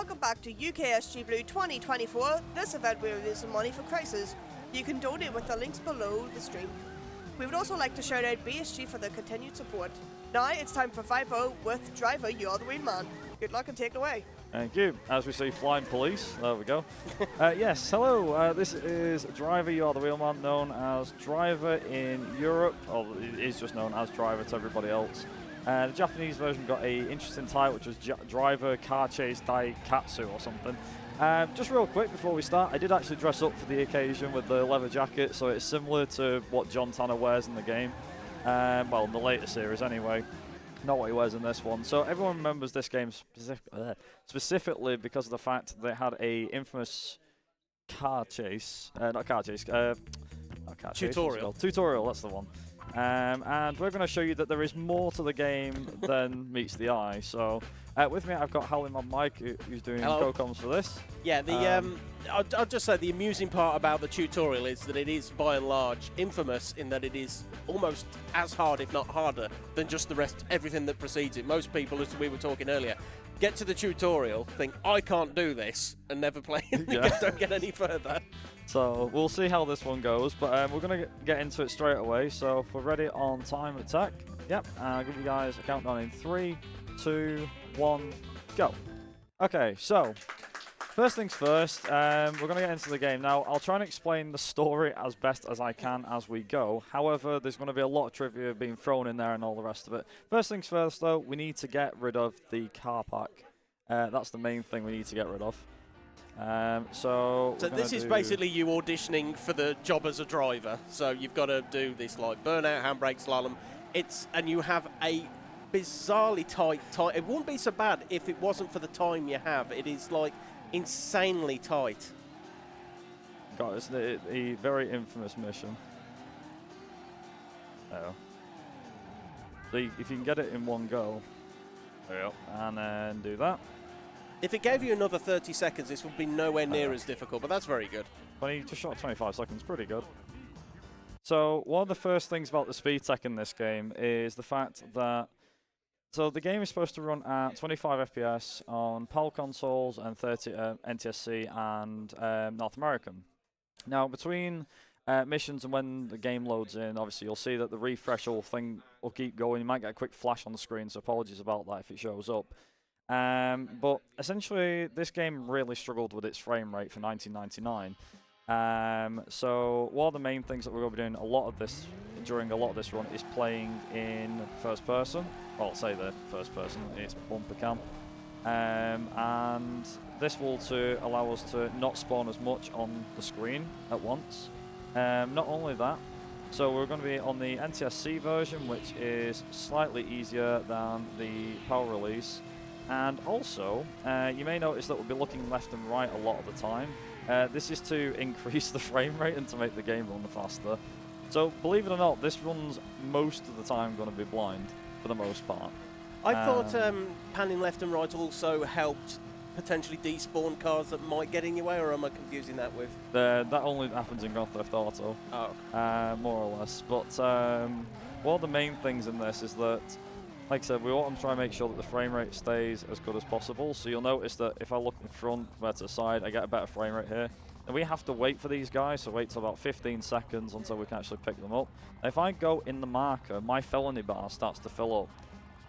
welcome back to UKSG Blue 2024. This event will raise some money for Crisis. You can donate with the links below the stream. We would also like to shout out BSG for their continued support. Now it's time for Viper with Driver, You're the Wheelman. Good luck and take it away. Thank you. As we see, flying police. There we go. Yes, hello. This is Driver, You Are the Wheelman, known as Driver in Europe. Or it is just known as Driver to everybody else. The Japanese version got a interesting title, which was Driver Car Chase Dai Katsu or something. Just real quick before we start, I did actually dress up for the occasion with the leather jacket, so it's similar to what John Tanner wears in the game. Well, in the later series anyway. Not what he wears in this one. So everyone remembers this game specifically because of the fact that it had a infamous car chase, not car chase, tutorial. Tutorial, that's the one. And we're going to show you that there is more to the game than meets the eye. So with me, I've got Howling on Mike, who's doing co-coms for this. Yeah, I'll just say the amusing part about the tutorial is that it is, by and large, infamous in that it is almost as hard, if not harder, than just the rest, everything that precedes it. Most people, as we were talking earlier, get to the tutorial, think, I can't do this, and never play it, don't get any further. So we'll see how this one goes, but we're going to get into it straight away. So if we're ready on time attack, yep, I'll give you guys a countdown in 3, 2, 1, go. Okay, so first things first, we're going to get into the game. Now, I'll try and explain the story as best as I can as we go. However, there's going to be a lot of trivia being thrown in there and all the rest of it. First things first, though, we need to get rid of the car park. That's the main thing we need to get rid of. So this is basically you auditioning for the job as a driver. So you've got to do this like burnout, handbrake, slalom. And you have a bizarrely tight time. It wouldn't be so bad if it wasn't for the time you have. It is like insanely tight. God, it's a very infamous mission. Oh. So if you can get it in one go, and then do that. If it gave you another 30 seconds, this would be nowhere near as difficult, but that's very good. 20, just short 25 seconds, pretty good. So one of the first things about the speed tech in this game is the fact that the game is supposed to run at 25 FPS on PAL consoles and 30 NTSC and North American. Now, between missions and when the game loads in, obviously you'll see that the refresh thing will keep going. You might get a quick flash on the screen, so apologies about that if it shows up. But essentially, this game really struggled with its frame rate for 1999. So one of the main things that we're going to be doing during a lot of this run is playing in first person. Well, I'll say the first person, it's bumper cam. And this will allow us to not spawn as much on the screen at once. Not only that, so we're going to be on the NTSC version, which is slightly easier than the power release. And also, you may notice that we'll be looking left and right a lot of the time. This is to increase the frame rate and to make the game run faster. So, believe it or not, this runs most of the time going to be blind, for the most part. I thought panning left and right also helped potentially despawn cars that might get in your way, or am I confusing that with? That only happens in Grand Theft Auto, more or less. But one of the main things in this is that, like I said, we want to try and make sure that the frame rate stays as good as possible. So you'll notice that if I look in front compared to the side, I get a better frame rate here. And we have to wait for these guys, so wait till about 15 seconds until we can actually pick them up. If I go in the marker, my felony bar starts to fill up.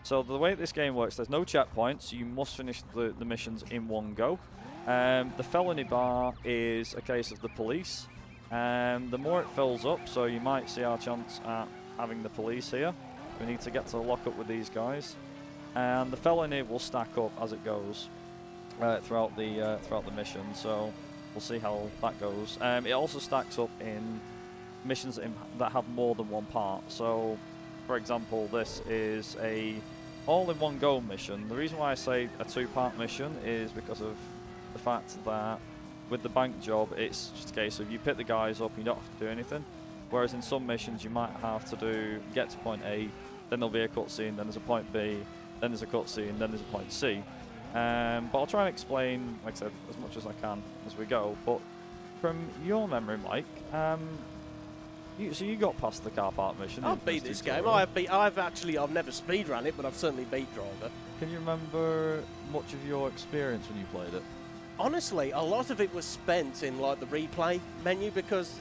So the way this game works, there's no checkpoints, so you must finish the missions in one go. The felony bar is a case of the police. The more it fills up, so you might see our chance at having the police here. We need to get to lock up with these guys, and the felony will stack up as it goes throughout the mission. So we'll see how that goes. It also stacks up in missions that have more than one part. So, for example, this is a all-in-one-go mission. The reason why I say a two-part mission is because of the fact that with the bank job, it's just a case of you pick the guys up and you don't have to do anything. Whereas in some missions, you might have to get to point A, then there'll be a cutscene, then there's a point B, then there's a cutscene, then there's a point C. But I'll try and explain, like I said, as much as I can as we go. But from your memory, Mike, So you got past the car park mission. I've beat this game. I've never speedrun it, but I've certainly beat Driver. Can you remember much of your experience when you played it? Honestly, a lot of it was spent in like the replay menu because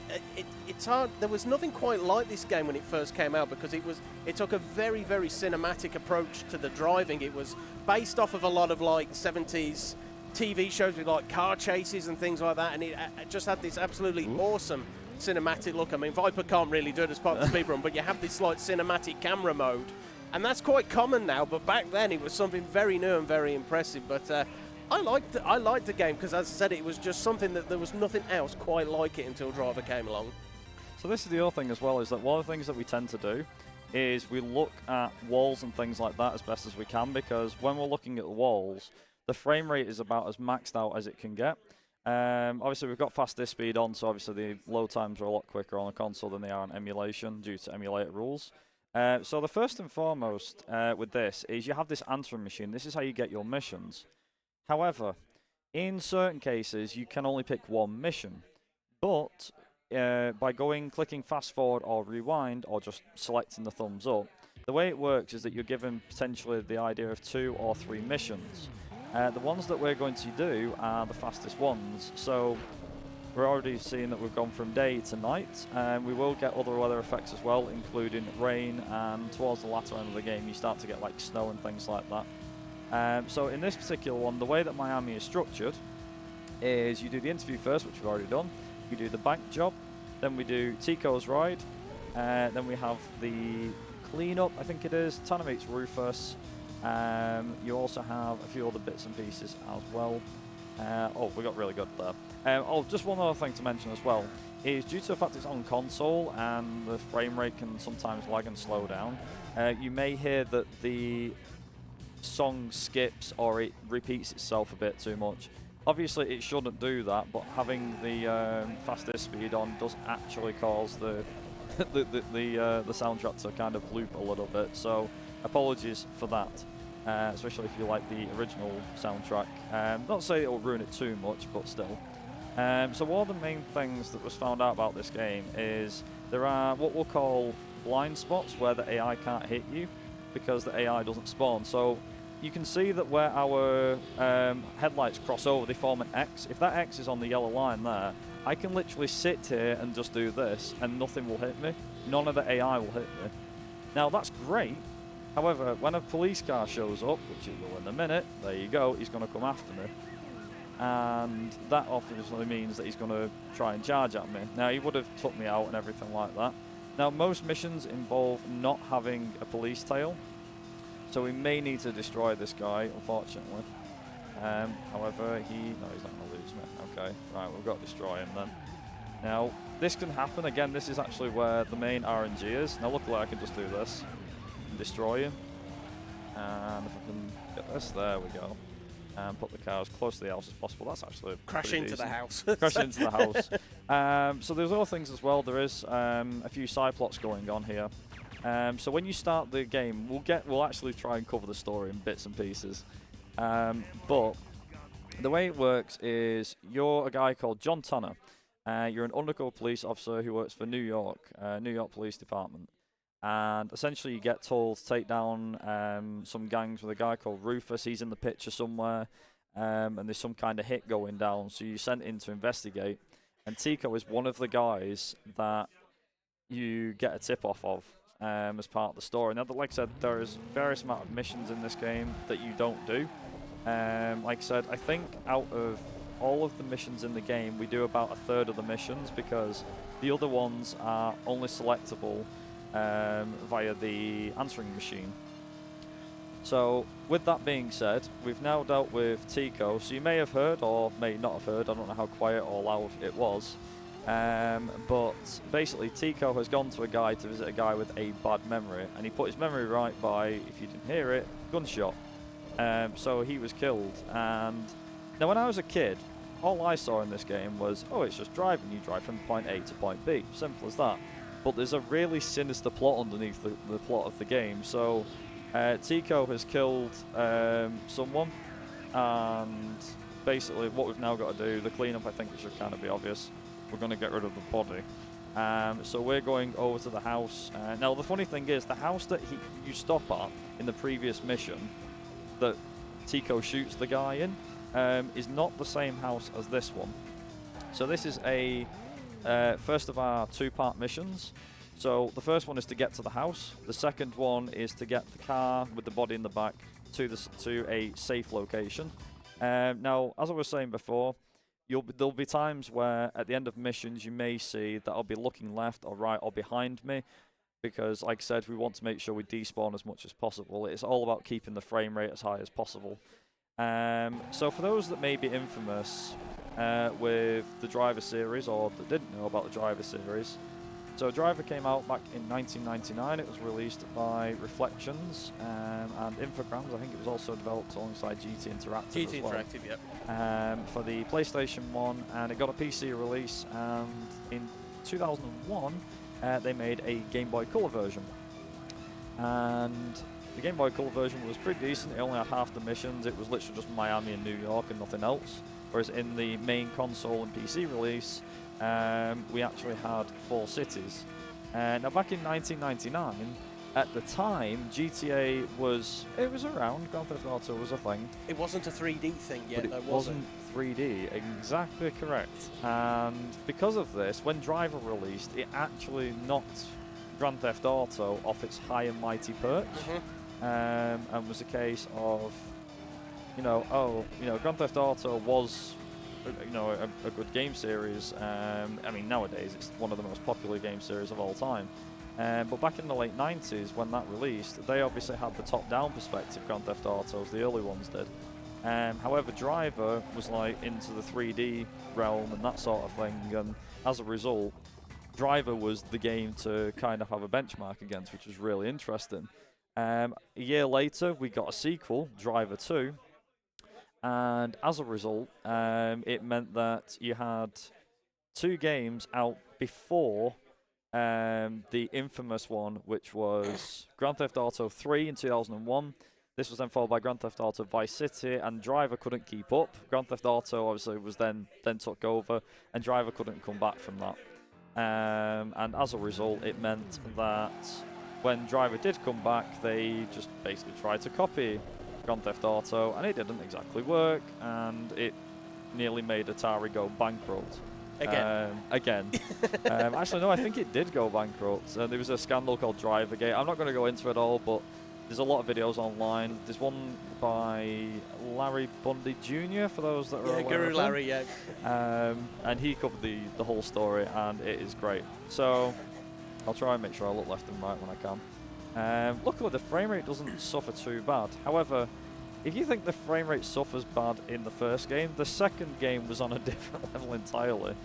it's hard. There was nothing quite like this game when it first came out because it took a very, very cinematic approach to the driving. It was based off of a lot of like 70s TV shows with like car chases and things like that, and it just had this absolutely awesome cinematic look. I mean, Viper can't really do it as part of the speedrun, but you have this like cinematic camera mode, and that's quite common now. But back then, it was something very new and very impressive. But I liked the game because, as I said, it was just something that there was nothing else quite like it until Driver came along. So this is the other thing as well, is that one of the things that we tend to do is we look at walls and things like that as best as we can, because when we're looking at the walls, the frame rate is about as maxed out as it can get. Obviously, we've got fast disk speed on, so obviously the load times are a lot quicker on a console than they are on emulation due to emulator rules. So the first and foremost with this is you have this answering machine. This is how you get your missions. However, in certain cases, you can only pick one mission. But by clicking fast forward or rewind, or just selecting the thumbs up, the way it works is that you're given potentially the idea of 2 or 3 missions. The ones that we're going to do are the fastest ones. So we're already seeing that we've gone from day to night, and we will get other weather effects as well, including rain, and towards the latter end of the game you start to get like snow and things like that. So in this particular one, the way that Miami is structured is you do the interview first, which we've already done, you do the bank job, then we do Tico's ride, then we have the cleanup, I think it is, Tanner meets Rufus. You also have a few other bits and pieces as well. Oh, we got really good there. Just one other thing to mention as well is due to the fact it's on console and the frame rate can sometimes lag and slow down, you may hear that the song skips or it repeats itself a bit too much. Obviously it shouldn't do that, but having the fastest speed on does actually cause the soundtrack to kind of loop a little bit, so apologies for that, especially if you like the original soundtrack. Not to say it'll ruin it too much, but still. So one of the main things that was found out about this game is there are what we'll call blind spots where the AI can't hit you because the AI doesn't spawn. So you can see that where our headlights cross over, they form an X. If that X is on the yellow line there, I can literally sit here and just do this and nothing will hit me. None of the AI will hit me. Now that's great. However, when a police car shows up, which it will in a minute, there you go, he's going to come after me. And that obviously means that he's going to try and charge at me. Now, he would have took me out and everything like that. Now, most missions involve not having a police tail, so we may need to destroy this guy, unfortunately. However, no, he's not going to lose me. Okay, right, we've got to destroy him then. Now, this can happen. Again, this is actually where the main RNG is. Now, luckily, I can just do this and destroy him. And if I can get this, there we go. And put the car as close to the house as possible. That's actually crash into the house. Crash into the house. So there's other things as well. There is a few side plots going on here. So when you start the game, we'll actually try and cover the story in bits and pieces. But the way it works is you're a guy called John Tanner. You're an undercover police officer who works for New York Police Department. And essentially you get told to take down some gangs with a guy called Rufus. He's in the picture somewhere, and there's some kind of hit going down. So you're sent in to investigate. And Tico is one of the guys that you get a tip off of as part of the story. Now, like I said, there is various amount of missions in this game that you don't do. Like I said, I think out of all of the missions in the game, we do about a third of the missions because the other ones are only selectable via the answering machine. So with that being said, we've now dealt with Tico. So you may have heard or may not have heard, I don't know how quiet or loud it was, but basically Tico has gone to a guy to visit a guy with a bad memory, and he put his memory right by, if you didn't hear it, gunshot. So he was killed. And now when I was a kid, all I saw in this game was, oh, it's just driving. You drive from point A to point B, simple as that. But there's a really sinister plot underneath the plot of the game. So Tico has killed someone, and basically what we've now got to do, the cleanup, I think it should kind of be obvious. We're going to get rid of the body. So we're going over to the house. Now, the funny thing is, the house that you stop at in the previous mission that Tico shoots the guy in is not the same house as this one. So this is a first of our two-part missions. So the first one is to get to the house. The second one is to get the car with the body in the back to a safe location. Now, as I was saying before, there'll be times where at the end of missions you may see that I'll be looking left or right or behind me, because like I said, we want to make sure we despawn as much as possible. It's all about keeping the frame rate as high as possible. So for those that may be infamous with the Driver series, or that didn't know about the Driver series, so Driver came out back in 1999. It was released by Reflections and Infogrames. I think it was also developed alongside GT Interactive as well. Interactive, yep. For the PlayStation 1, and it got a PC release, and in 2001 they made a Game Boy Color version. And the Game Boy Color version was pretty decent. It only had half the missions. It was literally just Miami and New York and nothing else. Whereas in the main console and PC release, we actually had 4 cities. Now back in 1999, at the time, GTA was around. Grand Theft Auto was a thing. It wasn't a 3D thing yet, but it wasn't 3D, exactly correct. And because of this, when Driver released, it actually knocked Grand Theft Auto off its high and mighty perch, and was a case of, Grand Theft Auto was, a good game series. I mean, nowadays it's one of the most popular game series of all time. But back in the late 90s, when that released, they obviously had the top-down perspective Grand Theft Autos, the early ones did. However, Driver was like into the 3D realm and that sort of thing, and as a result, Driver was the game to kind of have a benchmark against, which was really interesting. A year later, we got a sequel, Driver 2, and as a result, it meant that you had 2 games out before the infamous one, which was Grand Theft Auto 3 in 2001. This was then followed by Grand Theft Auto Vice City, and Driver couldn't keep up. Grand Theft Auto obviously was then took over, and Driver couldn't come back from that. And as a result, it meant that when Driver did come back, they just basically tried to copy Grand Theft Auto, and it didn't exactly work, and it nearly made Atari go bankrupt. Again. Actually, no, I think it did go bankrupt. There was a scandal called Drivergate. I'm not going to go into it all, but there's a lot of videos online. There's one by Larry Bundy Jr., for those that are aware Guru of Larry, him. And he covered the whole story, and it is great. So I'll try and make sure I look left and right when I can. Luckily, the frame rate doesn't suffer too bad. However, if you think the frame rate suffers bad in the first game, the second game was on a different level entirely.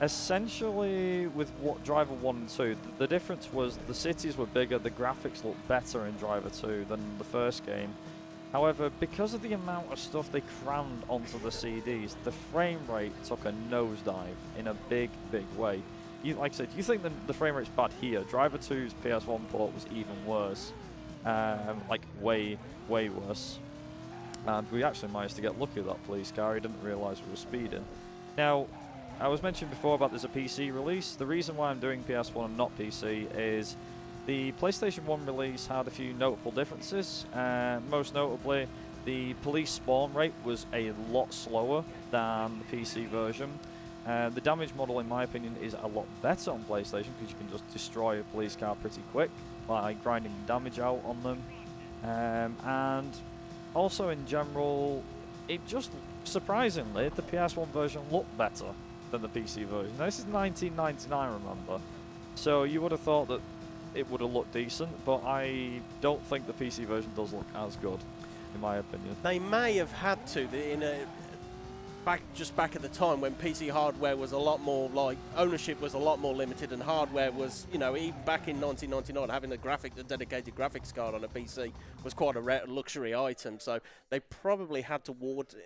Essentially, with Driver 1 and 2, the difference was the cities were bigger, the graphics looked better in Driver 2 than the first game. However, because of the amount of stuff they crammed onto the CDs, the frame rate took a nosedive in a big, big way. Like I said, you think the frame rate's bad here. Driver 2's PS1 port was even worse. Like way, way worse. And we actually managed to get lucky with that police car. He didn't realise we were speeding. Now, I was mentioning before about there's a PC release. The reason why I'm doing PS1 and not PC is the PlayStation 1 release had a few notable differences. Most notably, the police spawn rate was a lot slower than the PC version. The damage model, in my opinion, is a lot better on PlayStation because you can just destroy a police car pretty quick by grinding damage out on them. And also in general, it just, surprisingly, the PS1 version looked better than the PC version. Now, this is 1999, remember? So you would have thought that it would have looked decent, but I don't think the PC version does look as good, in my opinion. They may have had to, back at the time when PC hardware was a lot more, like, ownership was a lot more limited, and hardware was, even back in 1999, having a dedicated graphics card on a PC was quite a rare luxury item. So they probably had to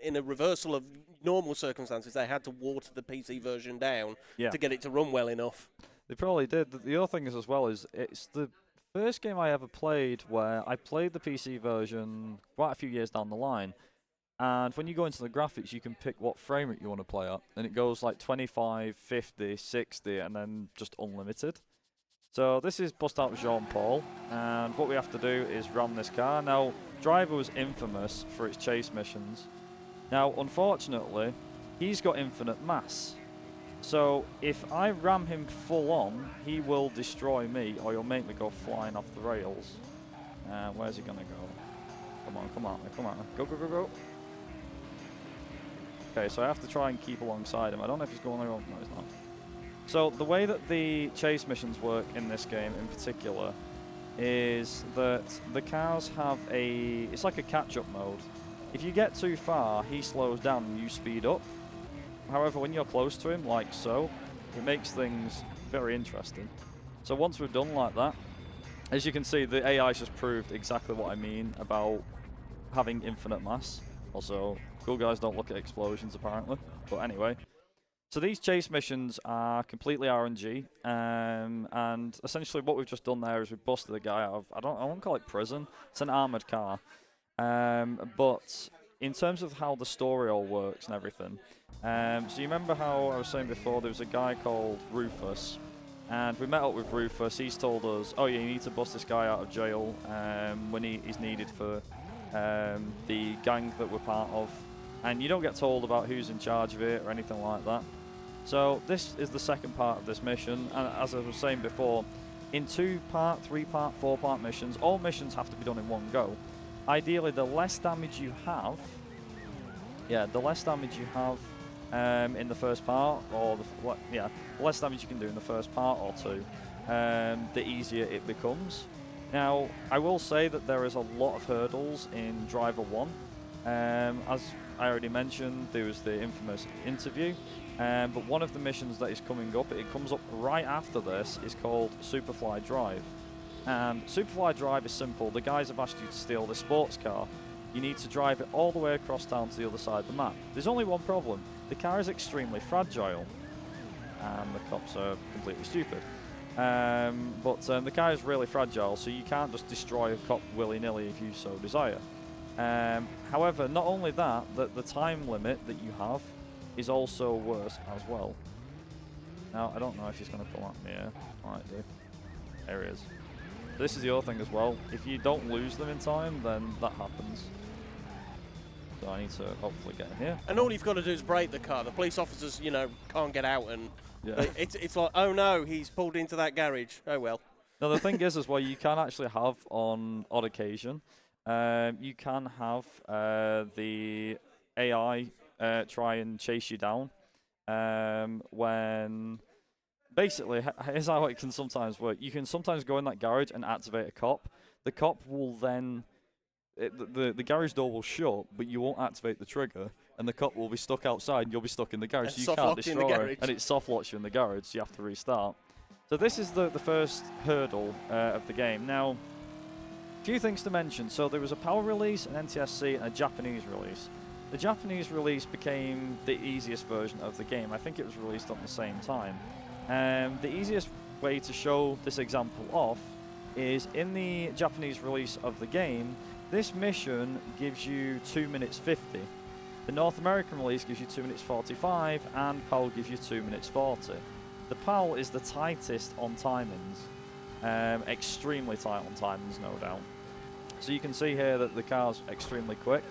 in a reversal of normal circumstances, they had to water the PC version down to get it to run well enough. They probably did. The other thing is as well is it's the first game I ever played where I played the PC version quite a few years down the line. And when you go into the graphics, you can pick what frame rate you want to play at. And it goes like 25, 50, 60, and then just unlimited. So this is bust out Jean-Paul, and what we have to do is ram this car. Now, Driver was infamous for its chase missions. Now, unfortunately, he's got infinite mass. So if I ram him full on, he will destroy me, or he'll make me go flying off the rails. Where's he gonna go? Come on, come on, come on. Go, go, go, go. Okay, so I have to try and keep alongside him. I don't know if he's going there or no, he's not. So the way that the chase missions work in this game in particular is that the cars have it's like a catch-up mode. If you get too far, he slows down and you speed up. However, when you're close to him, like so, it makes things very interesting. So once we're done like that, as you can see, the AI's just proved exactly what I mean about having infinite mass. Also, cool guys don't look at explosions apparently. But anyway. So these chase missions are completely RNG, and essentially what we've just done there is we've busted a guy out of, I won't call it prison, it's an armoured car. But in terms of how the story all works and everything, so you remember how I was saying before there was a guy called Rufus, and we met up with Rufus. He's told us, oh yeah, you need to bust this guy out of jail when he's needed for the gang that we're part of. And you don't get told about who's in charge of it or anything like that. So this is the second part of this mission, and as I was saying before, in 2-part, 3-part, 4-part missions, all missions have to be done in one go. Ideally, the less damage you have, in the first part, or the less damage you can do in the first part or two, the easier it becomes. Now, I will say that there is a lot of hurdles in Driver 1. As I already mentioned, there was the infamous interview, but one of the missions that is coming up, it comes up right after this, is called Superfly Drive. And Superfly Drive is simple. The guys have asked you to steal the sports car. You need to drive it all the way across town to the other side of the map. There's only one problem. The car is extremely fragile, and the cops are completely stupid. But the car is really fragile, so you can't just destroy a cop willy-nilly if you so desire. However, not only that, the time limit that you have is also worse as well. Now, I don't know if he's going to come at me here. Alright, dude. There he is. This is the other thing as well. If you don't lose them in time, then that happens. So I need to hopefully get in here. And all you've got to do is brake the car. The police officers, you know, can't get out, and it's like, oh no, he's pulled into that garage. Oh well. Now the thing is as well, you can actually have on odd occasion, you can have the AI try and chase you down when basically, here's how it can sometimes work. You can sometimes go in that garage and activate a cop. The cop will then, the garage door will shut, but you won't activate the trigger, and the cop will be stuck outside, and you'll be stuck in the garage. So you can't destroy it, and it soft locks you in the garage, so you have to restart. So this is the first hurdle of the game. Now, a few things to mention. So there was a PAL release, an NTSC, and a Japanese release. The Japanese release became the easiest version of the game. I think it was released at the same time. The easiest way to show this example off is in the Japanese release of the game, this mission gives you 2 minutes 50. The North American release gives you 2 minutes 45, and PAL gives you 2 minutes 40. The PAL is the tightest on timings, extremely tight on timings, no doubt. So you can see here that the car's extremely quick,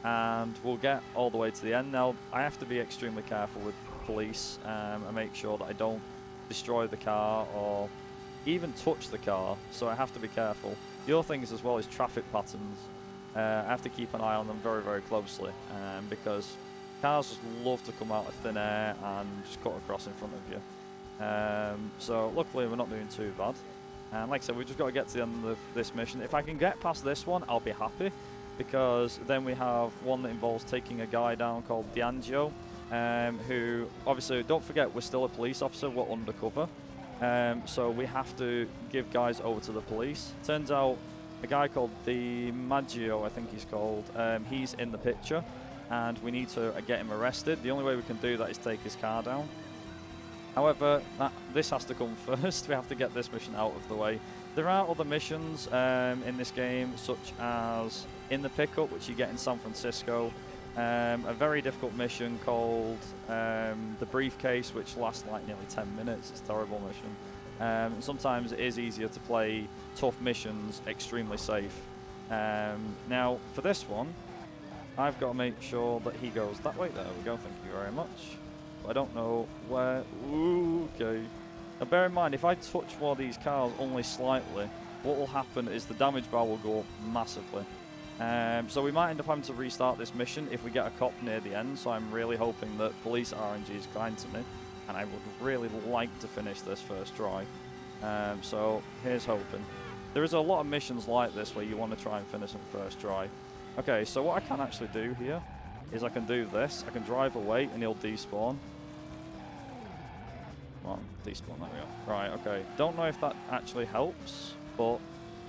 and we'll get all the way to the end. Now, I have to be extremely careful with police and make sure that I don't destroy the car or even touch the car, so I have to be careful. The other things as well is traffic patterns. I have to keep an eye on them very, very closely, because cars just love to come out of thin air and just cut across in front of you. So luckily we're not doing too bad. And like I said, we've just got to get to the end of this mission. If I can get past this one, I'll be happy, because then we have one that involves taking a guy down called Diangio, who, obviously, don't forget, we're still a police officer, we're undercover. So we have to give guys over to the police. Turns out a guy called DiMaggio, I think he's called, he's in the picture, and we need to get him arrested. The only way we can do that is take his car down. However, this has to come first. We have to get this mission out of the way. There are other missions in this game, such as in the pickup, which you get in San Francisco. a very difficult mission called the Briefcase, which lasts like nearly 10 minutes. It's a terrible mission. Sometimes it is easier to play tough missions extremely safe. Now, for this one, I've got to make sure that he goes that way. There we go, thank you very much. But I don't know where. Ooh, okay. Now bear in mind, if I touch one of these cars only slightly, what will happen is the damage bar will go up massively. So we might end up having to restart this mission if we get a cop near the end, so I'm really hoping that police RNG is kind to me, and I would really like to finish this first try. So here's hoping. There is a lot of missions like this where you want to try and finish them first try. Okay, so what I can actually do here is I can do this. I can drive away and he'll despawn. Come on, despawn, there we go. Right, okay. Don't know if that actually helps, but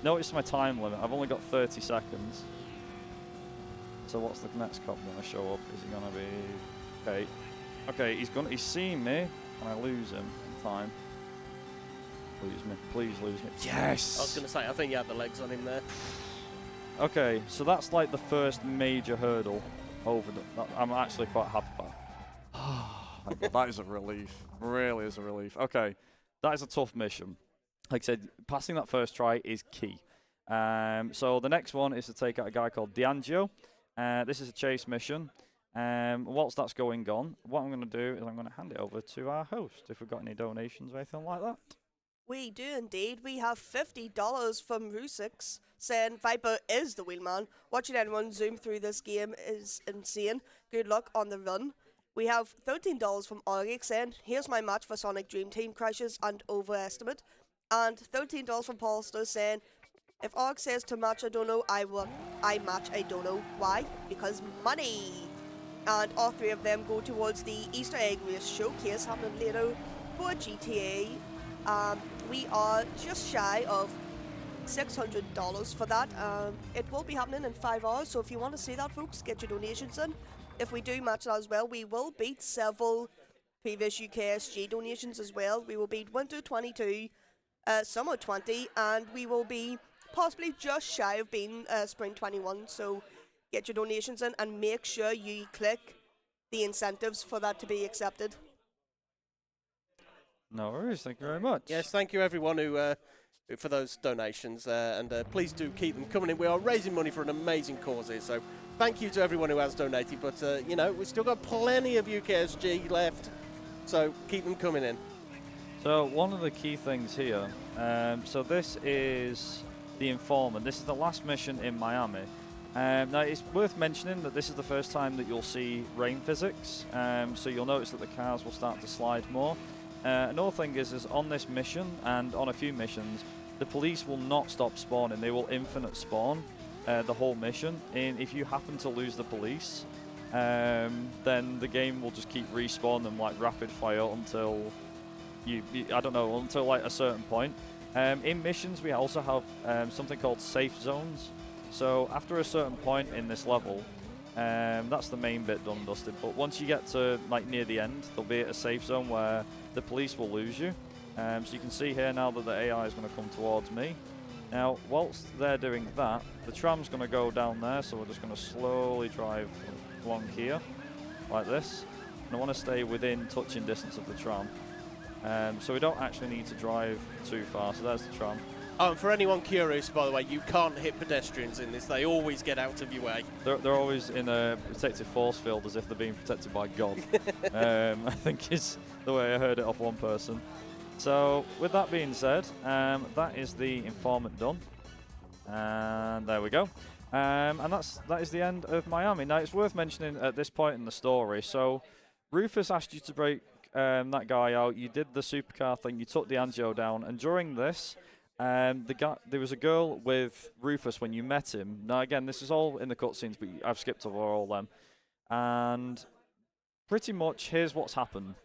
notice my time limit. I've only got 30 seconds. So what's the next cop going to show up? Is he going to be... Okay. Okay, he's seen me, and I lose him in time. Lose me. Please lose me. Yes! I was going to say, I think you had the legs on him there. Okay, so that's like the first major hurdle over the... I'm actually quite happy about it. That is a relief. Really is a relief. Okay, that is a tough mission. Like I said, passing that first try is key. So the next one is to take out a guy called D'Angio. This is a chase mission. Whilst that's going on, what I'm going to do is I'm going to hand it over to our host, if we've got any donations or anything like that. We do indeed. We have $50 from Rusix saying Viper is the wheelman. Watching anyone zoom through this game is insane. Good luck on the run. We have $13 from Auric saying, here's my match for Sonic Dream Team crashes and overestimate. And $13 from Polster saying, if Auric says to match I don't know, I match I don't know. Why? Because money. And all three of them go towards the Easter egg race showcase happening later for GTA. We are just shy of $600 for that. It will be happening in 5 hours, so if you want to see that, folks, get your donations in. If we do match that as well, we will beat several previous UKSG donations as well. We will beat Winter 22, Summer 20, and we will be possibly just shy of being Spring 21. So get your donations in and make sure you click the incentives for that to be accepted. No worries, thank you very much. Yes, thank you everyone who for those donations, and please do keep them coming in. We are raising money for an amazing cause here, so thank you to everyone who has donated, but you know, we've still got plenty of UKSG left, so keep them coming in. So one of the key things here, so this is the Informant. This is the last mission in Miami. Now it's worth mentioning that this is the first time that you'll see rain physics, so you'll notice that the cars will start to slide more. Another thing is on this mission and on a few missions, the police will not stop spawning. They will infinite spawn the whole mission. And if you happen to lose the police, then the game will just keep respawning them like rapid fire until I don't know, until like a certain point. In missions, we also have something called safe zones. So after a certain point in this level, that's the main bit done, dusted. But once you get to like near the end, there'll be a safe zone where the police will lose you. So you can see here now that the AI is going to come towards me. Now, whilst they're doing that, the tram's going to go down there, so we're just going to slowly drive along here, like this. And I want to stay within touching distance of the tram. So we don't actually need to drive too far, so there's the tram. Oh, and for anyone curious, by the way, you can't hit pedestrians in this. They always get out of your way. They're always in a protective force field as if they're being protected by God. I think is the way I heard it off one person. So with that being said, that is the Informant done. And there we go. And that is the end of Miami. Now it's worth mentioning at this point in the story. So Rufus asked you to break that guy out. You did the supercar thing. You took D'Angio down. And during this, there was a girl with Rufus when you met him. Now, again, this is all in the cutscenes, but I've skipped over all them. And pretty much, here's what's happened.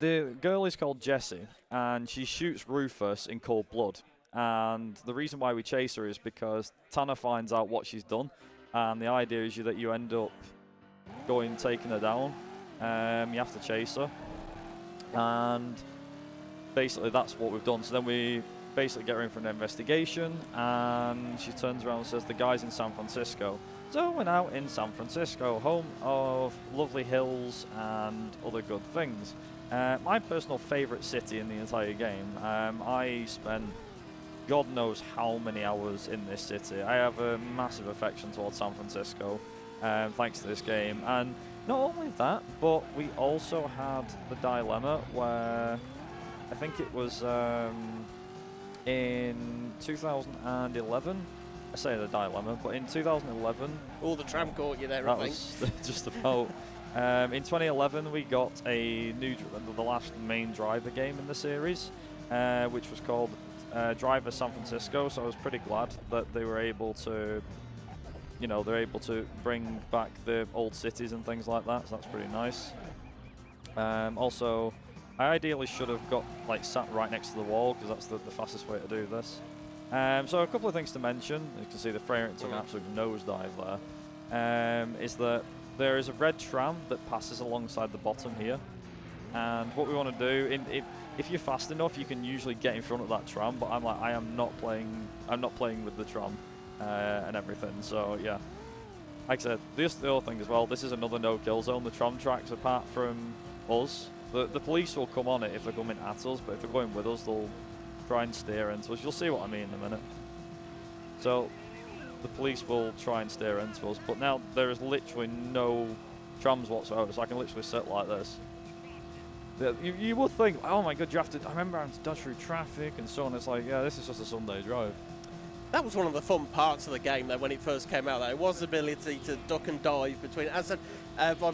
The girl is called Jessie, and she shoots Rufus in cold blood. And the reason why we chase her is because Tanner finds out what she's done. And the idea is that you end up taking her down. You have to chase her. And basically that's what we've done. So then we basically get her in for an investigation, and she turns around and says the guy's in San Francisco. So we're now in San Francisco, home of lovely hills and other good things. My personal favourite city in the entire game. I spent God knows how many hours in this city. I have a massive affection towards San Francisco, thanks to this game. And not only that, but we also had the dilemma where I think it was in 2011. I say the dilemma, but in 2011... Oh, the tram caught you there, I think. That was just about... in 2011, we got a new, the last main driver game in the series, which was called Driver San Francisco, so I was pretty glad that they were able to, you know, they're able to bring back the old cities and things like that, so that's pretty nice. Also, I ideally should have got, like, sat right next to the wall, because that's the fastest way to do this. So a couple of things to mention. You can see the frame rate took an absolute nosedive there. Is that there is a red tram that passes alongside the bottom here, and what we want to do, if you're fast enough, you can usually get in front of that tram. But I'm like, I'm not playing with the tram and everything. So yeah, like I said, the other thing as well. This is another no-kill zone. The tram tracks, apart from us, the police will come on it if they're coming at us, but if they're going with us, they'll try and steer into us. You'll see what I mean in a minute. So the police will try and steer into us, but now there is literally no trams whatsoever, so I can literally sit like this. You would think, oh my god, you have to, I remember having to dodge through traffic and so on. It's like, yeah, this is just a Sunday drive. That was one of the fun parts of the game, though, when it first came out. Though. It was the ability to duck and dive between. As I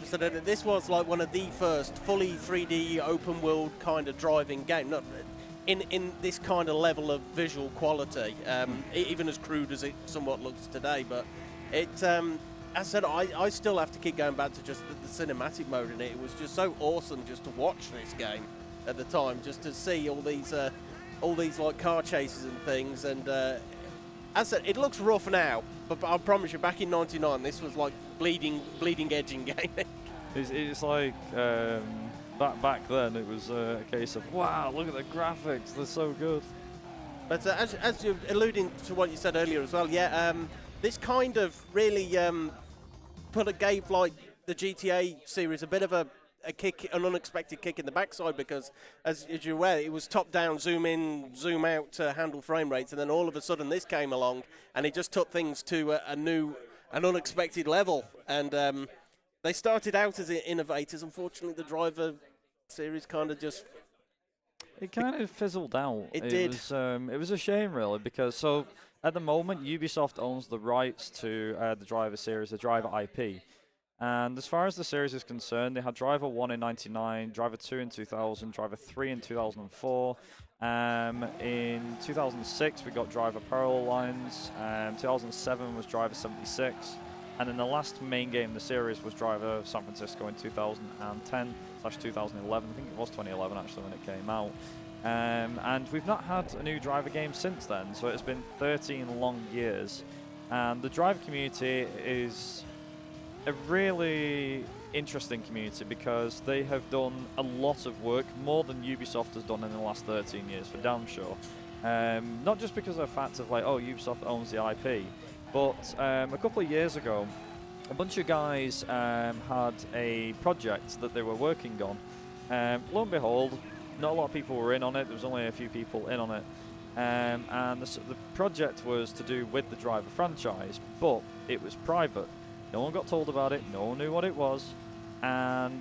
said, this was like one of the first fully 3D open world kind of driving game. Not in this kind of level of visual quality, even as crude as it somewhat looks today. But it, as I said, I still have to keep going back to just the cinematic mode in it. It was just so awesome just to watch this game at the time, just to see all these like car chases and things. And as I said, it looks rough now, but I promise you, back in '99, this was like bleeding edge in gaming. It's like. Back then, it was a case of, wow, look at the graphics, they're so good. But as you're alluding to what you said earlier as well, yeah, this kind of really gave like the GTA series a bit of a kick, an unexpected kick in the backside, because as you're aware, it was top-down, zoom in, zoom out to handle frame rates, and then all of a sudden this came along, and it just took things to an unexpected level, and they started out as innovators. Unfortunately, the Driver series kind of just... It kind of fizzled out. It did. It was a shame, really, because so at the moment, Ubisoft owns the rights to the Driver series, the Driver IP. And as far as the series is concerned, they had Driver 1 in 99, Driver 2 in 2000, Driver 3 in 2004. In 2006, we got Driver Parallel Lines. 2007 was Driver 76. And then the last main game in the series was Driver San Francisco in 2010/2011. I think it was 2011 actually when it came out. And we've not had a new Driver game since then, so it's been 13 long years. And the Driver community is a really interesting community because they have done a lot of work, more than Ubisoft has done in the last 13 years, for damn sure. Not just because of the fact of like, oh, Ubisoft owns the IP, but a couple of years ago, a bunch of guys had a project that they were working on. Lo and behold, not a lot of people were in on it. There was only a few people in on it. And the project was to do with the Driver franchise, but it was private. No one got told about it. No one knew what it was. And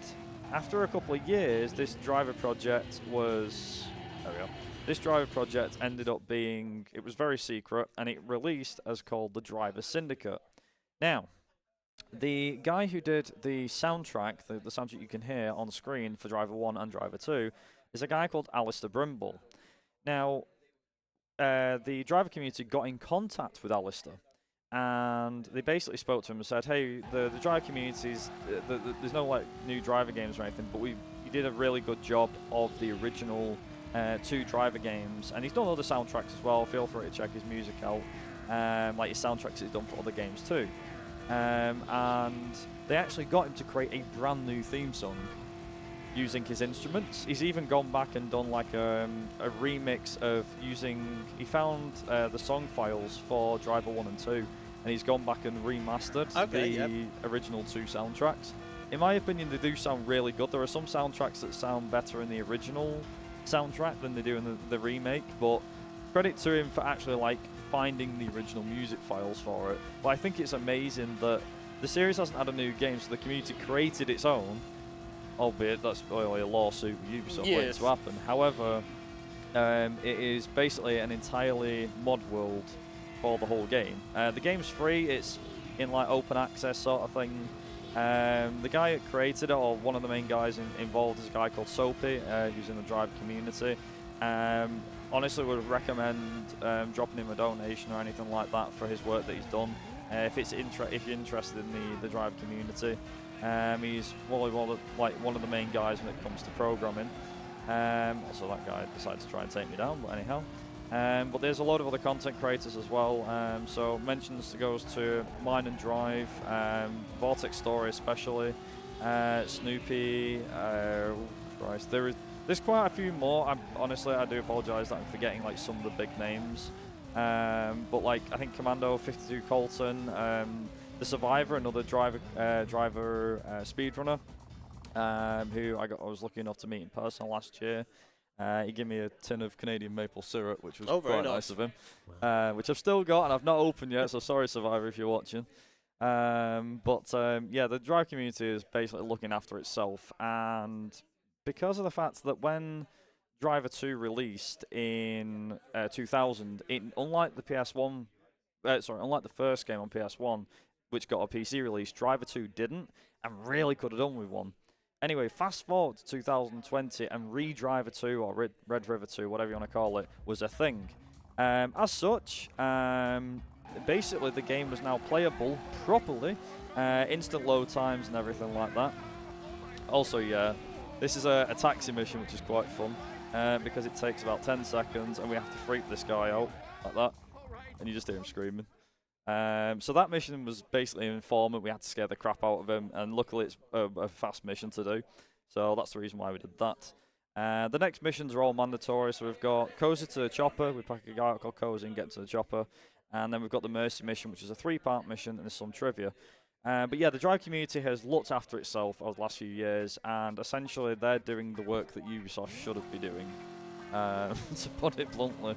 after a couple of years, this Driver project was... There we go. This Driver project ended up being... It was very secret, and it released as called the Driver Syndicate. Now, the guy who did the soundtrack, the soundtrack you can hear on screen for Driver 1 and Driver 2, is a guy called Alistair Brimble. Now, the Driver community got in contact with Alistair, and they basically spoke to him and said, hey, the Driver communities, there's no like new Driver games or anything, but you did a really good job of the original 2 Driver games, and he's done other soundtracks as well. Feel free to check his music out, like his soundtracks he's done for other games too. And they actually got him to create a brand new theme song using his instruments. He's even gone back and done like a remix of using... He found the song files for Driver 1 and 2 and he's gone back and remastered the original 2 soundtracks. In my opinion, they do sound really good. There are some soundtracks that sound better in the original soundtrack than they do in the remake, but credit to him for actually like finding the original music files for it. But I think it's amazing that the series hasn't had a new game, so the community created its own, albeit that's probably a lawsuit with Ubisoft waiting to happen. However, it is basically an entirely mod world for the whole game. The game's free, it's in like open access sort of thing. The guy that created it, or one of the main guys involved, is a guy called Soapy, who's in the Drive community. Honestly, would recommend dropping him a donation or anything like that for his work that he's done. If you're interested in the Drive community, he's one of the main guys when it comes to programming. Also, that guy decided to try and take me down, but anyhow. But there's a lot of other content creators as well. So mentions goes to Mine and Drive, Vortex Story especially, Snoopy. Christ, there's quite a few more. Honestly, I do apologise that I'm forgetting like some of the big names. But like I think Commando 52 Colton, the Survivor, another driver speedrunner, who I was lucky enough to meet in person last year. He gave me a tin of Canadian maple syrup, which was quite nice of him, which I've still got and I've not opened yet, so sorry Survivor if you're watching. Yeah, the Drive community is basically looking after itself, and because of the fact that when Driver 2 released in 2000, unlike the PS1, unlike the first game on PS1, which got a PC release, Driver 2 didn't, and really could have done with one. Anyway, fast forward to 2020, and Driver 2, or Red River 2, whatever you want to call it, was a thing. As such, basically the game was now playable properly, instant load times and everything like that. Also, yeah, this is a taxi mission, which is quite fun, because it takes about 10 seconds, and we have to freak this guy out, like that, and you just hear him screaming. So that mission was basically an informant. We had to scare the crap out of him, and luckily it's a fast mission to do. So that's the reason why we did that. The next missions are all mandatory. So we've got Cozy to the Chopper. We pack a guy out called Cozy and get to the Chopper. And then we've got the Mercy mission, which is a 3-part mission, and there's some trivia. But yeah, the Drive community has looked after itself over the last few years, and essentially they're doing the work that Ubisoft should have been doing, to put it bluntly.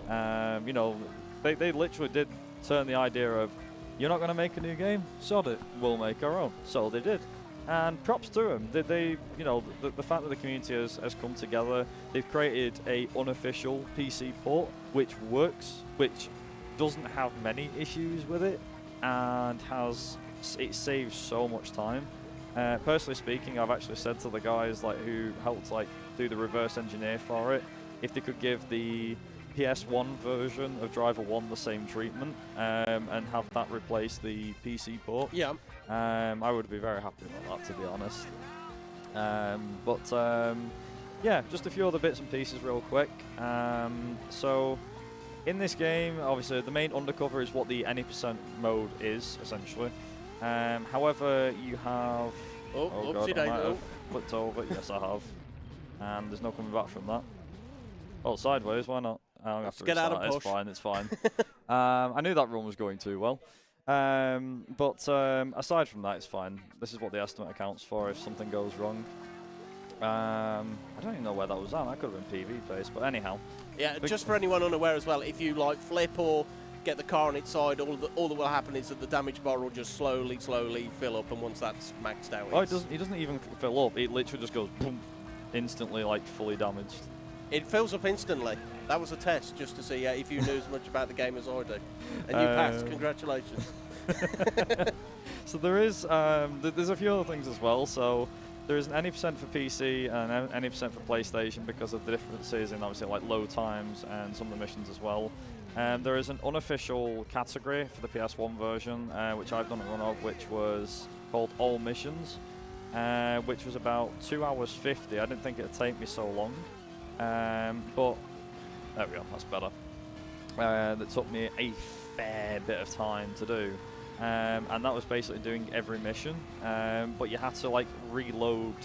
You know, they literally did turn the idea of, you're not going to make a new game? Sod it, we'll make our own. So they did. And props to them. They you know, the fact that the community has come together, they've created a unofficial PC port, which works, which doesn't have many issues with it, and it saves so much time. Personally speaking, I've actually said to the guys who helped do the reverse engineer for it, if they could give the PS1 version of Driver 1 the same treatment, and have that replace the PC port. Yeah. I would be very happy about that, to be honest. Yeah, just a few other bits and pieces real quick. So, in this game, obviously, the main undercover is what the any % mode is, essentially. However, you have... Oh God, I might have flipped over. Yes, I have. And there's no coming back from that. Oh, sideways, why not? Let's get out of push. It's fine. I knew that run was going too well. Aside from that, it's fine. This is what the estimate accounts for if something goes wrong. I don't even know where that was at. That could have been PV based, but anyhow. Yeah, just for anyone unaware as well, if you flip or get the car on its side, all that will happen is that the damage bar will just slowly fill up, and once that's maxed out, it doesn't even fill up. It literally just goes boom, instantly, fully damaged. It fills up instantly. That was a test just to see if you knew as much about the game as I do. And you passed. Congratulations. So there is, there's a few other things as well. So there is an any % for PC and any % for PlayStation because of the differences in obviously load times and some of the missions as well. There is an unofficial category for the PS1 version, which I've done a run of, which was called All Missions, which was about 2 hours 50. I didn't think it'd take me so long. But there we go, that's better. That took me a fair bit of time to do, and that was basically doing every mission, but you had to reload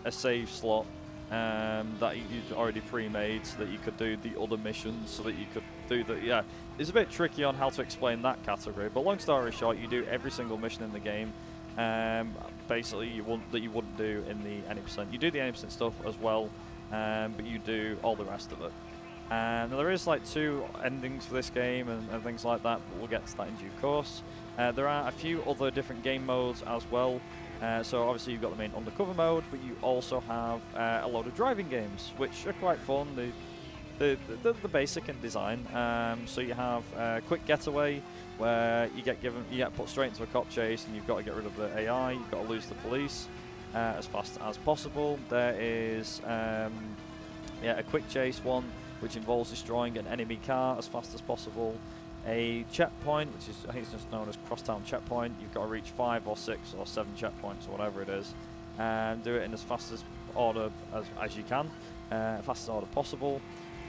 a save slot that you'd already pre-made so that you could do the other missions, so that you could do the, yeah. It's a bit tricky on how to explain that category, but long story short, you do every single mission in the game. Basically, you wouldn't do in the any percent. You do the any percent stuff as well, but you do all the rest of it. And there is like 2 endings for this game and things like that, but we'll get to that in due course. There are a few other different game modes as well. So obviously you've got the main undercover mode, but you also have a load of driving games, which are quite fun. The basic in design. So you have Quick Getaway, where you get put straight into a cop chase, and you've got to get rid of the AI. You've got to lose the police as fast as possible. There is a quick chase one, which involves destroying an enemy car as fast as possible. A checkpoint, which is, I think it's just known as Crosstown Checkpoint. You've got to reach 5 or 6 or 7 checkpoints or whatever it is, and do it in as fast as order as you can, fastest order possible.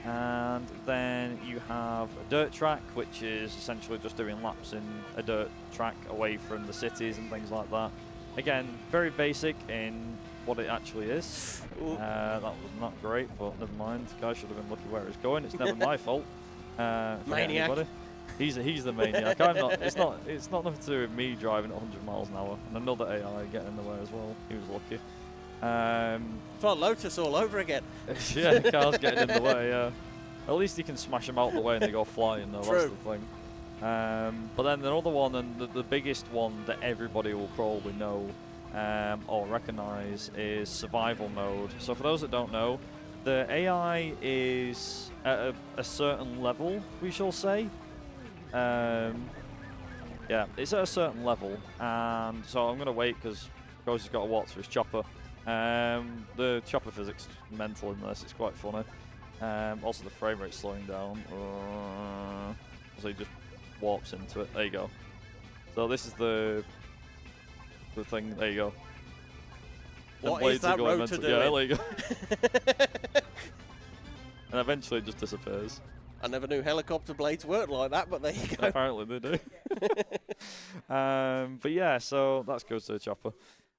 And then you have a dirt track, which is essentially just doing laps in a dirt track away from the cities and things like that. Again, very basic in what it actually is. That was not great, but never mind. The guy should have been looking where he's going. It's never my fault. Maniac. Anybody. He's the maniac. I'm not. It's not nothing to do with me driving at 100 miles an hour and another AI getting in the way as well. He was lucky. It's like Lotus all over again. Yeah, cars getting in the way. Yeah. At least you can smash them out of the way and they go flying. Though. True. That's the thing. But then another one, and the biggest one that everybody will probably know or recognise, is survival mode. So for those that don't know, the AI is at a certain level, we shall say. Yeah, it's at a certain level, and so I'm going to wait because Cozy's got to walk through his chopper. The chopper physics is mental in this, it's quite funny. Also the frame rate's slowing down, so he just warps into it. There you go. So this is the thing, there you go. What is that rotor doing? Yeah, there you go. And eventually it just disappears. I never knew helicopter blades worked like that, but there you go. Apparently they do. But yeah, so that goes to the chopper.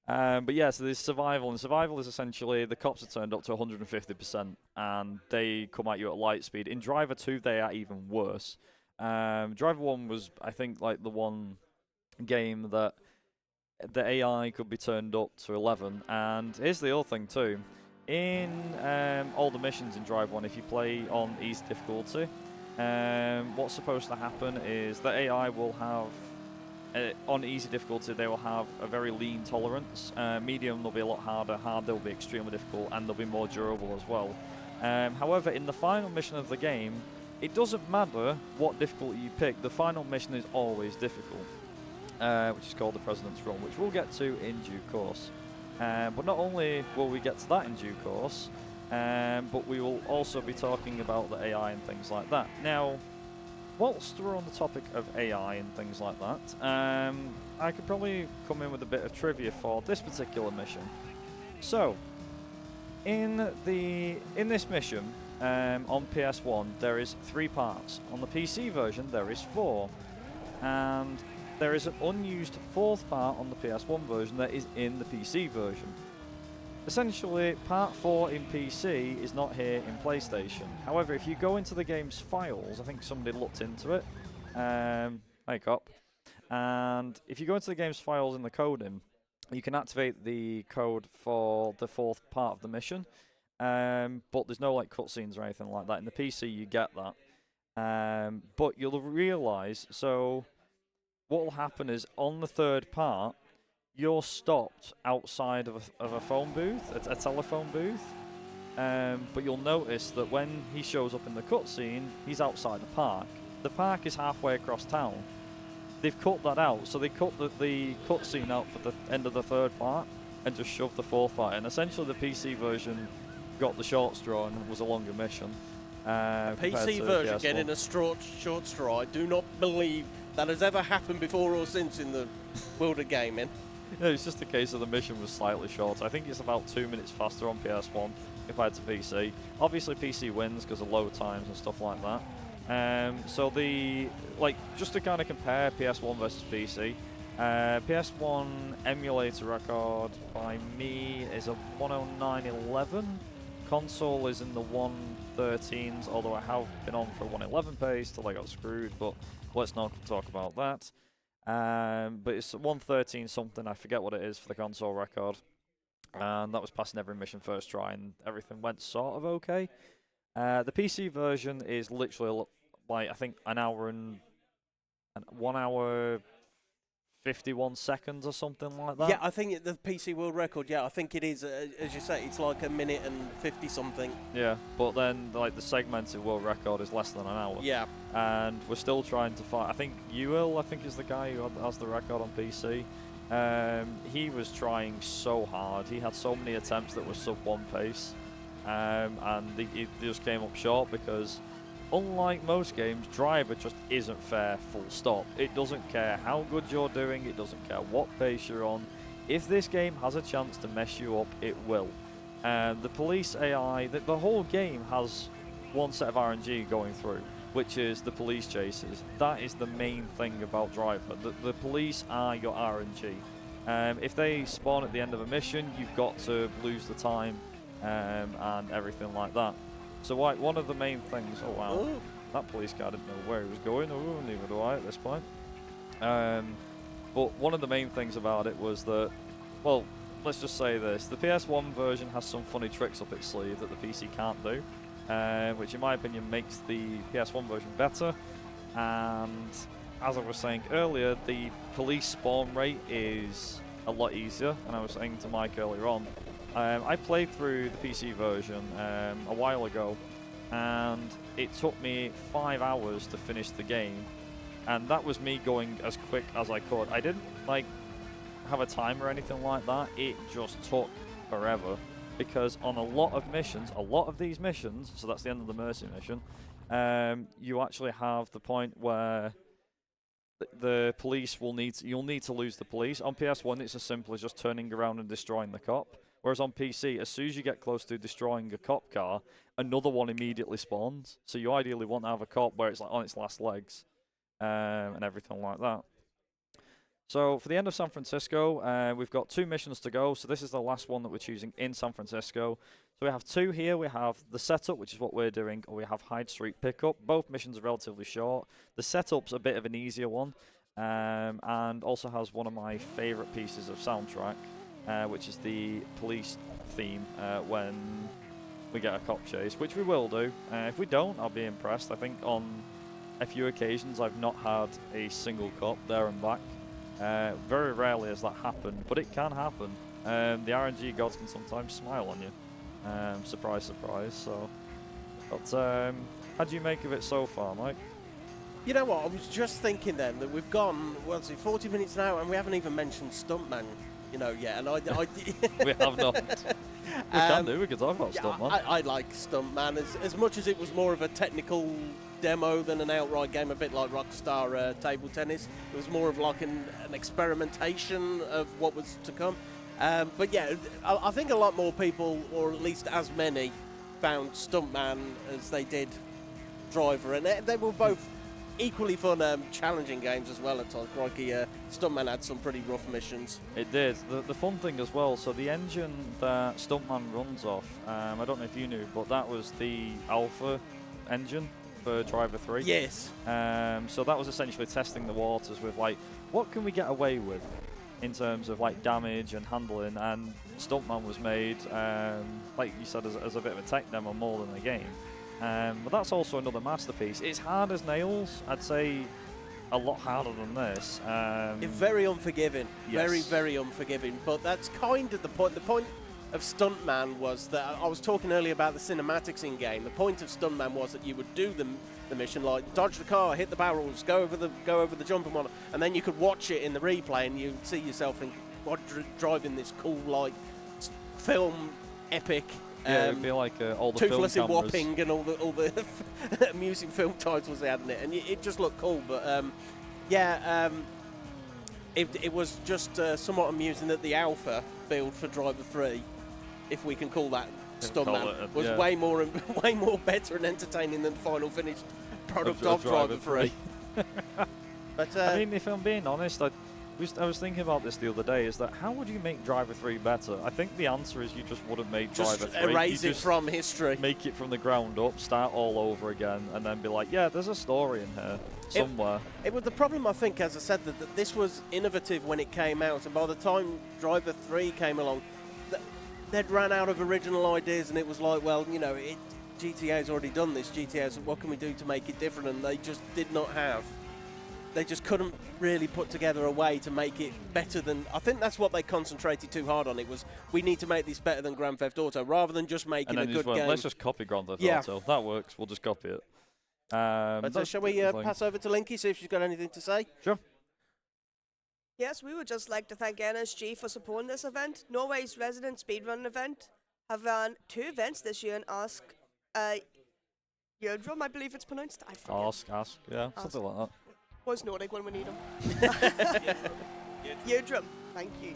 But yeah, so there's survival, and survival is essentially the cops are turned up to 150%, and they come at you at light speed. In Driver 2, they are even worse. Driver 1 was, I think, like the one game that the AI could be turned up to 11, and here's the other thing too. In all the missions in Drive 1, if you play on easy difficulty, what's supposed to happen is the AI will have, on easy difficulty, they will have a very lean tolerance. Medium, they'll be a lot harder. Hard, they'll be extremely difficult, and they'll be more durable as well. However, in the final mission of the game, it doesn't matter what difficulty you pick. The final mission is always difficult, which is called the President's Run, which we'll get to in due course. But not only will we get to that in due course, but we will also be talking about the AI and things like that. Now, whilst we're on the topic of AI and things like that, I could probably come in with a bit of trivia for this particular mission. So, in this mission on PS1, there is 3 parts. On the PC version, there is 4, and there is an unused 4th part on the PS1 version that is in the PC version. Essentially, Part 4 in PC is not here in PlayStation. However, if you go into the game's files, I think somebody looked into it. Hey, cop. And if you go into the game's files in the coding, you can activate the code for the 4th part of the mission. But there's no like cutscenes or anything like that. In the PC, you get that. But you'll realise, so what will happen is on the 3rd part, you're stopped outside of a phone booth, a telephone booth. But you'll notice that when he shows up in the cutscene, he's outside the park. The park is halfway across town. They've cut that out, so they cut the cutscene out for the end of the 3rd part and just shoved the 4th part in. Essentially, the PC version got the short straw and was a longer mission. PC version getting a short straw. I do not believe that has ever happened before or since in the world of gaming. Yeah, it's just a case of the mission was slightly shorter. I think it's about 2 minutes faster on PS1 compared to PC. Obviously, PC wins because of load times and stuff like that. So just to kind of compare PS1 versus PC, PS1 emulator record by me is a 109.11 console is in the 113s, although I have been on for 111 pace till I got screwed, but let's not talk about that. But it's 113 something, I forget what it is for the console record. And that was passing every mission first try, and everything went sort of okay. The PC version is literally like, I think, 1 hour 51 seconds or something like that. Yeah, I think the PC world record, yeah, I think it is, as you say, it's like 1 minute and 50 something. Yeah, but then like the segmented world record is less than an hour. Yeah. And we're still trying to find, I think UKSG, is the guy who has the record on PC. He was trying so hard. He had so many attempts that were sub 1 pace. And he just came up short because, unlike most games, driver just isn't fair, full stop. It doesn't care how good you're doing, it doesn't care what pace you're on. If this game has a chance to mess you up, it will. And the police AI, the whole game has one set of RNG going through, which is the police chases. That is the main thing about driver. The police are your RNG. If they spawn at the end of a mission, you've got to lose the time and everything like that. So one of the main things, oh wow, Ooh. That police car didn't know where he was going, neither do I at this point. But one of the main things about it was that, well, let's just say this, the PS1 version has some funny tricks up its sleeve that the PC can't do, which in my opinion makes the PS1 version better. And as I was saying earlier, the police spawn rate is a lot easier, and I was saying to Mike earlier on, I played through the PC version a while ago, and it took me 5 hours to finish the game, and that was me going as quick as I could. I didn't like have a timer or anything like that. It just took forever, because on a lot of these missions, so that's the end of the Mercy mission, you actually have the point where the police you'll need to lose the police. On PS1, it's as simple as just turning around and destroying the cop. Whereas on PC, as soon as you get close to destroying a cop car, another one immediately spawns. So you ideally want to have a cop where it's like on its last legs, and everything like that. So for the end of San Francisco, we've got 2 missions to go. So this is the last one that we're choosing in San Francisco. So we have 2 here. We have the setup, which is what we're doing, or we have Hyde Street pickup. Both missions are relatively short. The setup's a bit of an easier one, and also has one of my favourite pieces of soundtrack, which is the police theme when we get a cop chase, which we will do. If we don't, I'll be impressed. I think on a few occasions I've not had a single cop there and back. Very rarely has that happened, but it can happen. The RNG gods can sometimes smile on you. Surprise, surprise. So, but how do you make of it so far, Mike? You know what, I was just thinking then that we've gone, 40 minutes now, and we haven't even mentioned Stuntman, yet. And We have not. We can talk about Stuntman. I like Stuntman as much as it was more of a technical demo than an outright game, a bit like Rockstar Table Tennis. It was more of like an experimentation of what was to come. But yeah, I think a lot more people, or at least as many, found Stuntman as they did Driver, and they were both equally fun, challenging games as well at times. Crikey, Stuntman had some pretty rough missions. It did. The fun thing as well, so the engine that Stuntman runs off, I don't know if you knew, but that was the alpha engine for Driver 3. Yes. So that was essentially testing the waters with, like, what can we get away with in terms of, like, damage and handling, and Stuntman was made, like you said, as a bit of a tech demo more than a game. But that's also another masterpiece. It's hard as nails. I'd say a lot harder than this. It's very unforgiving. Yes. Very, very unforgiving. But that's kind of the point. The point of Stuntman was that I was talking earlier about the cinematics in game. The point of Stuntman was that you would do the mission, like dodge the car, hit the barrels, go over the jumping one, and then you could watch it in the replay and you'd see yourself driving this cool, like, film epic. Yeah, it'd be like all the Toothless film and cameras. Whopping and all the amusing film titles they had in it, and it just looked cool. But it was just somewhat amusing that the alpha build for Driver 3, if we can call that Stuntman, was way more better and entertaining than the final finished product of Driver 3. But I mean, if I'm being honest, I was thinking about this the other day, is that how would you make Driver 3 better? I think the answer is you just wouldn't make Driver 3. Erase it from history. Make it from the ground up, start all over again, and then be like, yeah, there's a story in here somewhere. It was the problem, I think, as I said, that this was innovative when it came out, and by the time Driver 3 came along, they'd ran out of original ideas, and it was like, well, you know, GTA's already done this. GTA's, what can we do to make it different? And they just did not have. They just couldn't really put together a way to make it better than. I think that's what they concentrated too hard on. It was, we need to make this better than Grand Theft Auto, rather than just making a good game. Let's just copy Grand Theft Auto. That works. We'll just copy it. But shall we pass over to Linky, see if she's got anything to say? Sure. Yes, we would just like to thank NSG for supporting this event. Norway's resident speedrun event have run 2 events this year and Ask Yodrum, I believe it's pronounced. I forget. Ask, yeah, something like that. Was Nordic when we need them. Yodrum, thank you.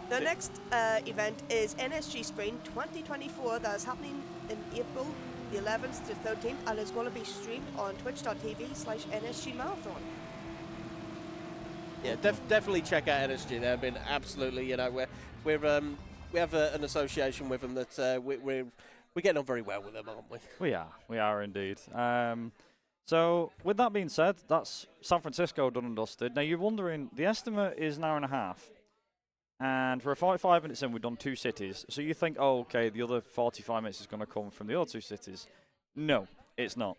The next event is NSG Spring 2024 that is happening in April the 11th to 13th and is going to be streamed on twitch.tv/NSG Marathon. Yeah, definitely check out NSG. They've been absolutely, you know, we have an association with them that we're getting on very well with them, aren't we? We are indeed. So with that being said, that's San Francisco done and dusted. Now you're wondering, the estimate is an hour and a half, and we're 45 minutes in. We've done 2 cities, so you think, oh, okay, the other 45 minutes is going to come from the other 2 cities. No, it's not.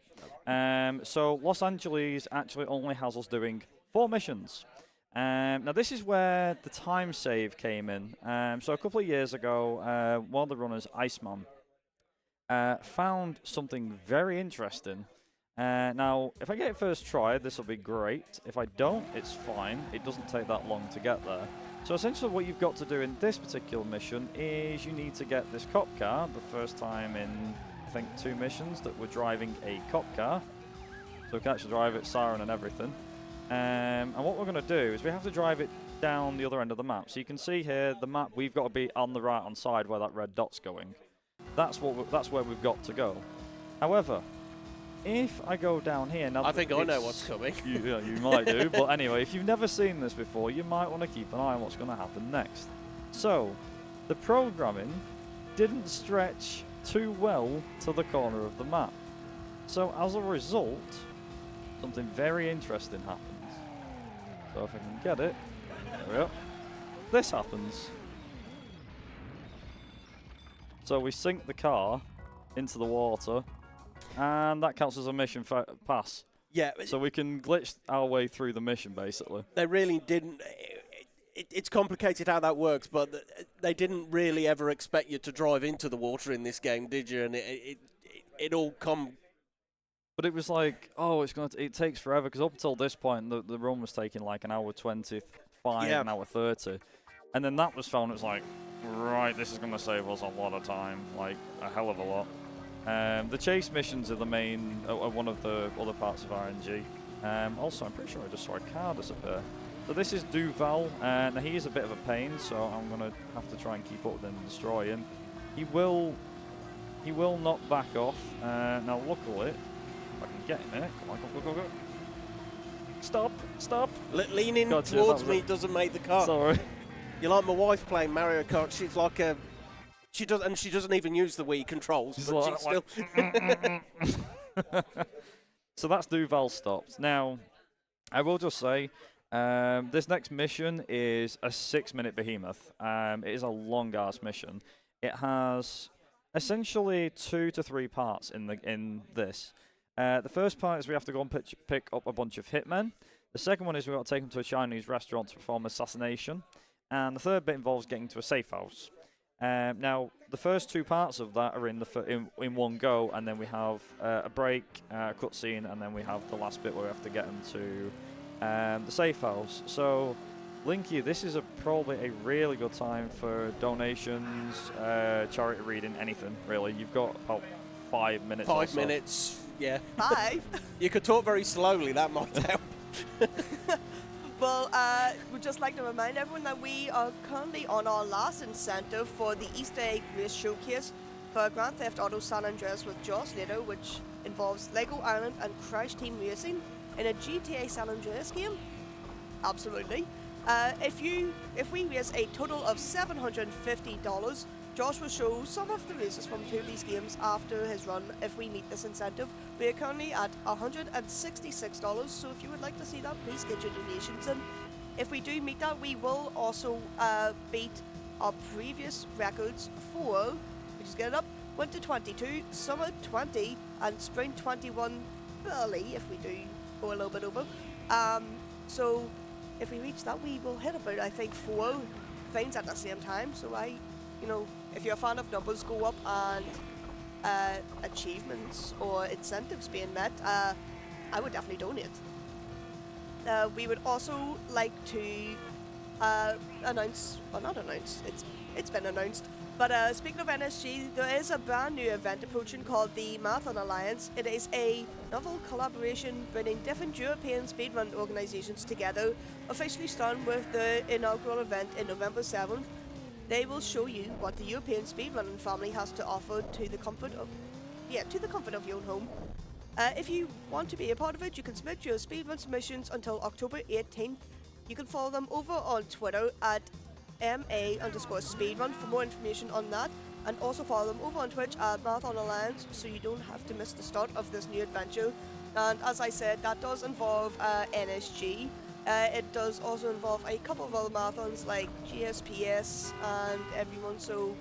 So Los Angeles actually only has us doing 4 missions. Now this is where the time save came in. So a couple of years ago, one of the runners, Iceman, found something very interesting. Now, if I get it first try, this will be great. If I don't, it's fine. It doesn't take that long to get there. So essentially what you've got to do in this particular mission is you need to get this cop car, the first time in, I think, 2 missions that we're driving a cop car. So we can actually drive it, siren and everything. And what we're going to do is we have to drive it down the other end of the map. So you can see here, the map, we've got to be on the right-hand side where that red dot's going. That's where we've got to go. However, if I go down here... Now I think I know what's coming. You might do, but anyway, if you've never seen this before, you might want to keep an eye on what's going to happen next. So, the programming didn't stretch too well to the corner of the map. So, as a result, something very interesting happens. So if I can get it, there we go. This happens. So we sink the car into the water, and that counts as a mission pass. Yeah. So we can glitch our way through the mission, basically. They really didn't. It's complicated how that works, but they didn't really ever expect you to drive into the water in this game, did you? And it all come. But it was like, oh, it takes forever, because up until this point, the run was taking like an hour 25, an hour 30. And then that was found, it was like, right, this is going to save us a lot of time, like a hell of a lot. The chase missions are one of the other parts of RNG. Also, I'm pretty sure I just saw a car disappear. So this is Duval, and he is a bit of a pain, so I'm going to have to try and keep up with him and destroy him. He will not back off. Now, luckily, if I can get him in it. Come on, go. Stop. Leaning towards me doesn't make the car. Sorry. You're like my wife playing Mario Kart. She's like a... She doesn't even use the Wii controls, but she's still... So that's Duval stopped. Now, I will just say, this next mission is a 6-minute behemoth. It is a long-ass mission. It has essentially 2 to 3 parts in this. The first part is we have to go and pick up a bunch of hitmen. The second one is we've got to take them to a Chinese restaurant to perform assassination. And the third bit involves getting to a safe house. Now, the first 2 parts of that are in one go, and then we have a break, a cutscene, and then we have the last bit where we have to get them to the safe house. So, Linky, this is probably a really good time for donations, charity reading, anything, really. You've got about 5 minutes 5 minutes, yeah. 5? You could talk very slowly, that might help. Well, we'd just like to remind everyone that we are currently on our last incentive for the Easter Egg Race Showcase for Grand Theft Auto San Andreas with Josh Lato, which involves Lego Island and Crash Team Racing in a GTA San Andreas game. Absolutely. If we raise a total of $750, Josh will show some of the races from 2 of these games after his run if we meet this incentive. We are currently at $166, so if you would like to see that, please get your donations in. If we do meet that, we will also beat our previous records for, we just get it up, Winter 22, Summer 20, and Spring 21 early if we do go a little bit over. So if we reach that, we will hit about, I think, 4 things at the same time. So if you're a fan of numbers go up and achievements or incentives being met, I would definitely donate. We would also like to announce, well, not announce, it's been announced, but speaking of NSG, there is a brand new event approaching called the Marathon Alliance. It is a novel collaboration bringing different European speedrun organisations together, officially starting with the inaugural event in November 7th. They will show you what the European speedrunning family has to offer to the comfort of your own home. If you want to be a part of it, you can submit your speedrun submissions until October 18th. You can follow them over on Twitter at MA_speedrun for more information on that, and also follow them over on Twitch at Marathon Alliance so you don't have to miss the start of this new adventure. And as I said, that does involve NSG. It does also involve a couple of other marathons like GSPS and everyone, so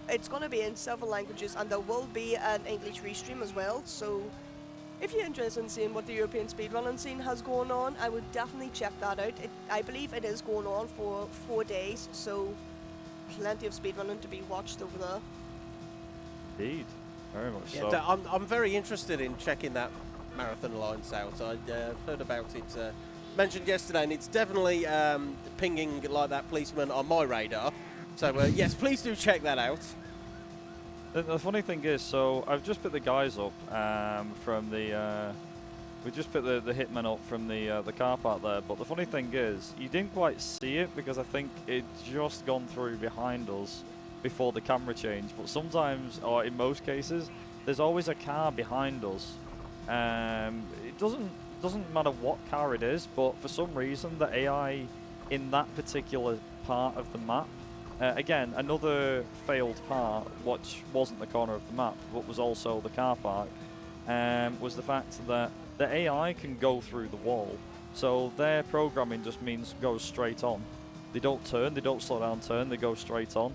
it's going to be in several languages, and there will be an English restream as well. So if you're interested in seeing what the European speedrunning scene has going on, I would definitely check that out. I believe it is going on for 4 days, so plenty of speedrunning to be watched over there. Indeed, very much yeah, so. I'm very interested in checking that Marathon Alliance out. I heard about it mentioned yesterday, and it's definitely pinging like that policeman on my radar. So yes, please do check that out. The funny thing is, so I've just put the guys up from the. We just put the hitmen up from the car park there. But the funny thing is, you didn't quite see it because I think it just gone through behind us before the camera changed. But sometimes, or in most cases, there's always a car behind us. It doesn't matter what car it is, but for some reason the AI in that particular part of the map. Again, another failed part, which wasn't the corner of the map, but was also the car park, was the fact that the AI can go through the wall. So their programming just means goes straight on. They don't turn, they don't slow down, turn, they go straight on.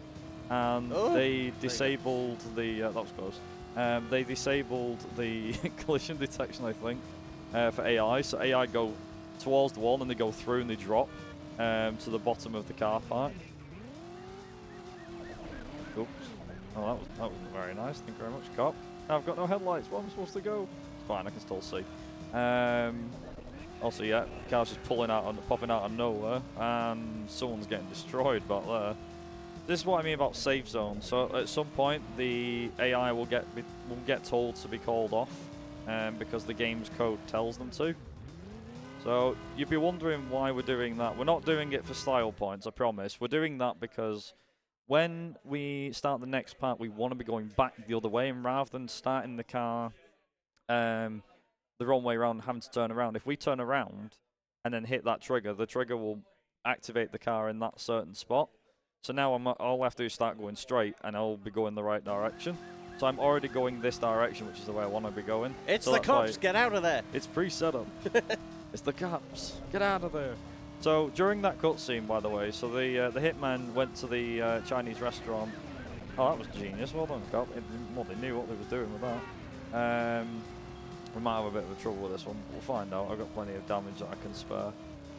And they disabled the, that was close, they disabled the collision detection, I think, for AI. So AI go towards the wall and they go through and they drop to the bottom of the car park. Oops. Oh, that was very nice. Thank you very much, cop. I've got no headlights. Where am I supposed to go? It's fine, I can still see. Also, yeah, car's just popping out of nowhere, and someone's getting destroyed back there. This is what I mean about safe zones. So at some point, the AI will get told to be called off, because the game's code tells them to. So you'd be wondering why we're doing that. We're not doing it for style points, I promise. We're doing that because when we start the next part, we want to be going back the other way, and rather than starting the car the wrong way around and having to turn around, if we turn around and then hit that trigger, the trigger will activate the car in that certain spot. So now all I have to do is start going straight, and I'll be going the right direction. So I'm already going this direction, which is the way I want to be going. It's so the cops, get out of there. It's pre-set up. It's the cops, get out of there. So during that cutscene, by the way, so the hitman went to the Chinese restaurant. Oh, that was genius. Well done, cop. Well, they knew what they were doing with that. We might have a bit of a trouble with this one. We'll find out. I've got plenty of damage that I can spare.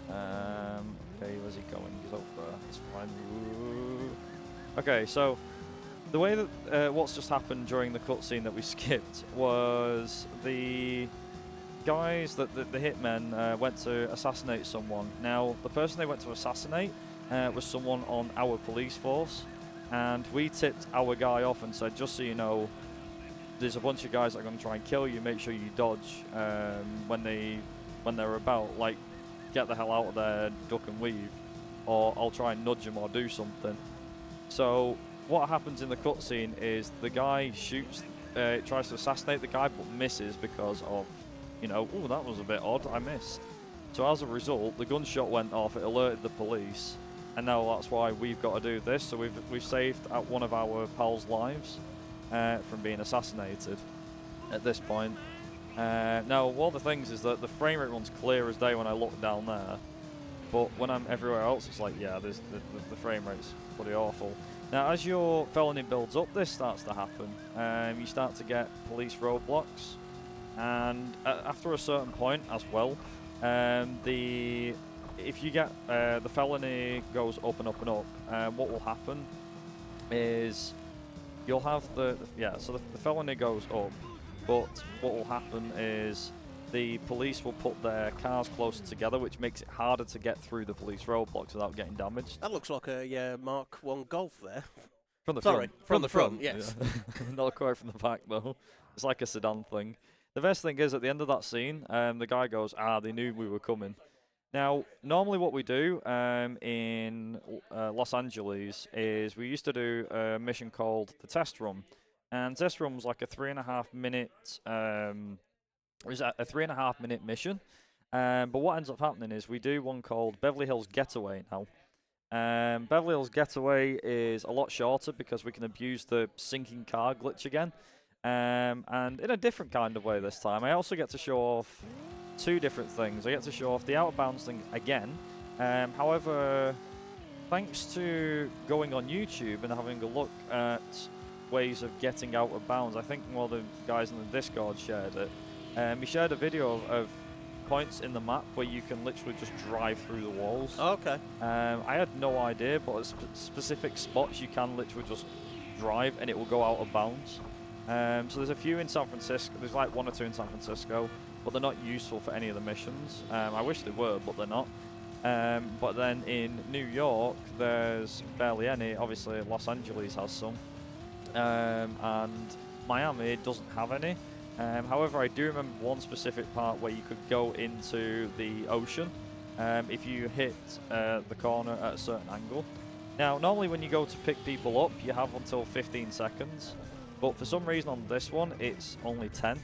Okay, where's he going? He's over there. That's fine. Ooh. Okay, so the way that what's just happened during the cutscene that we skipped was the guys that the hitmen went to assassinate someone. Now, the person they went to assassinate was someone on our police force, and we tipped our guy off and said, just so you know, there's a bunch of guys that are going to try and kill you. Make sure you dodge when they're about. Like, get the hell out of there, duck and weave, or I'll try and nudge them or do something. So what happens in the cutscene is the guy shoots, tries to assassinate the guy, but misses because of, you know, oh, that was a bit odd, I missed. So as a result, the gunshot went off, it alerted the police, and now that's why we've got to do this. So we've saved one of our pals' lives from being assassinated at this point. Now, one of the things is that the frame rate runs clear as day when I look down there, but when I'm everywhere else, it's like, yeah, the frame rate's pretty awful. Now, as your felony builds up, this starts to happen. You start to get police roadblocks, and after a certain point as well, if you get the felony goes up and up and up, what will happen is you'll have the felony goes up, but what will happen is the police will put their cars closer together, which makes it harder to get through the police roadblocks without getting damaged. That looks like a Mark 1 Golf there. From the Sorry, front. from the front, yes. Yeah. Not quite from the back, though. It's like a sedan thing. The best thing is, at the end of that scene, the guy goes, they knew we were coming. Now, normally what we do in Los Angeles is we used to do a mission called the Test Run. And Test Run was like a 3.5 minute... It was a 3.5 minute mission. But what ends up happening is we do one called Beverly Hills Getaway now. Beverly Hills Getaway is a lot shorter because we can abuse the sinking car glitch again. And in a different kind of way this time. I also get to show off two different things. I get to show off the out of bounds thing again. However, thanks to going on YouTube and having a look at ways of getting out of bounds, I think one of the guys in the Discord shared it. He shared a video of points in the map where you can literally just drive through the walls. Oh, okay. I had no idea, but at specific spots you can literally just drive and it will go out of bounds. So there's a few in San Francisco. There's like 1 or 2 in San Francisco, but they're not useful for any of the missions. I wish they were, but they're not. But then in New York, there's barely any. Obviously, Los Angeles has some. And Miami doesn't have any. However, I do remember one specific part where you could go into the ocean if you hit the corner at a certain angle. Now, normally when you go to pick people up, you have until 15 seconds. But for some reason on this one, it's only 10.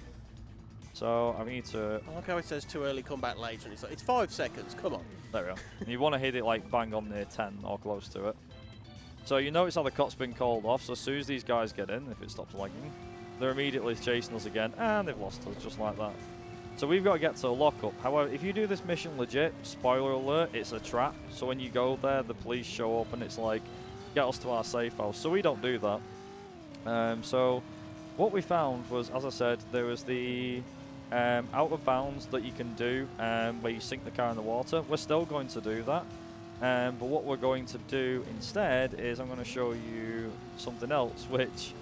So I need to... I like how it says too early, come back later. And it's 5 seconds, come on. There we go. And you want to hit it like bang on near 10 or close to it. So you notice how the cot's been called off. So as soon as these guys get in, if it stops lagging, they're immediately chasing us again. And they've lost us just like that. So we've got to get to a lockup. However, if you do this mission legit, spoiler alert, it's a trap. So when you go there, the police show up and it's like, get us to our safe house. So we don't do that. So what we found was, as I said, there was the out of bounds that you can do where you sink the car in the water. We're still going to do that. But what we're going to do instead is I'm going to show you something else, which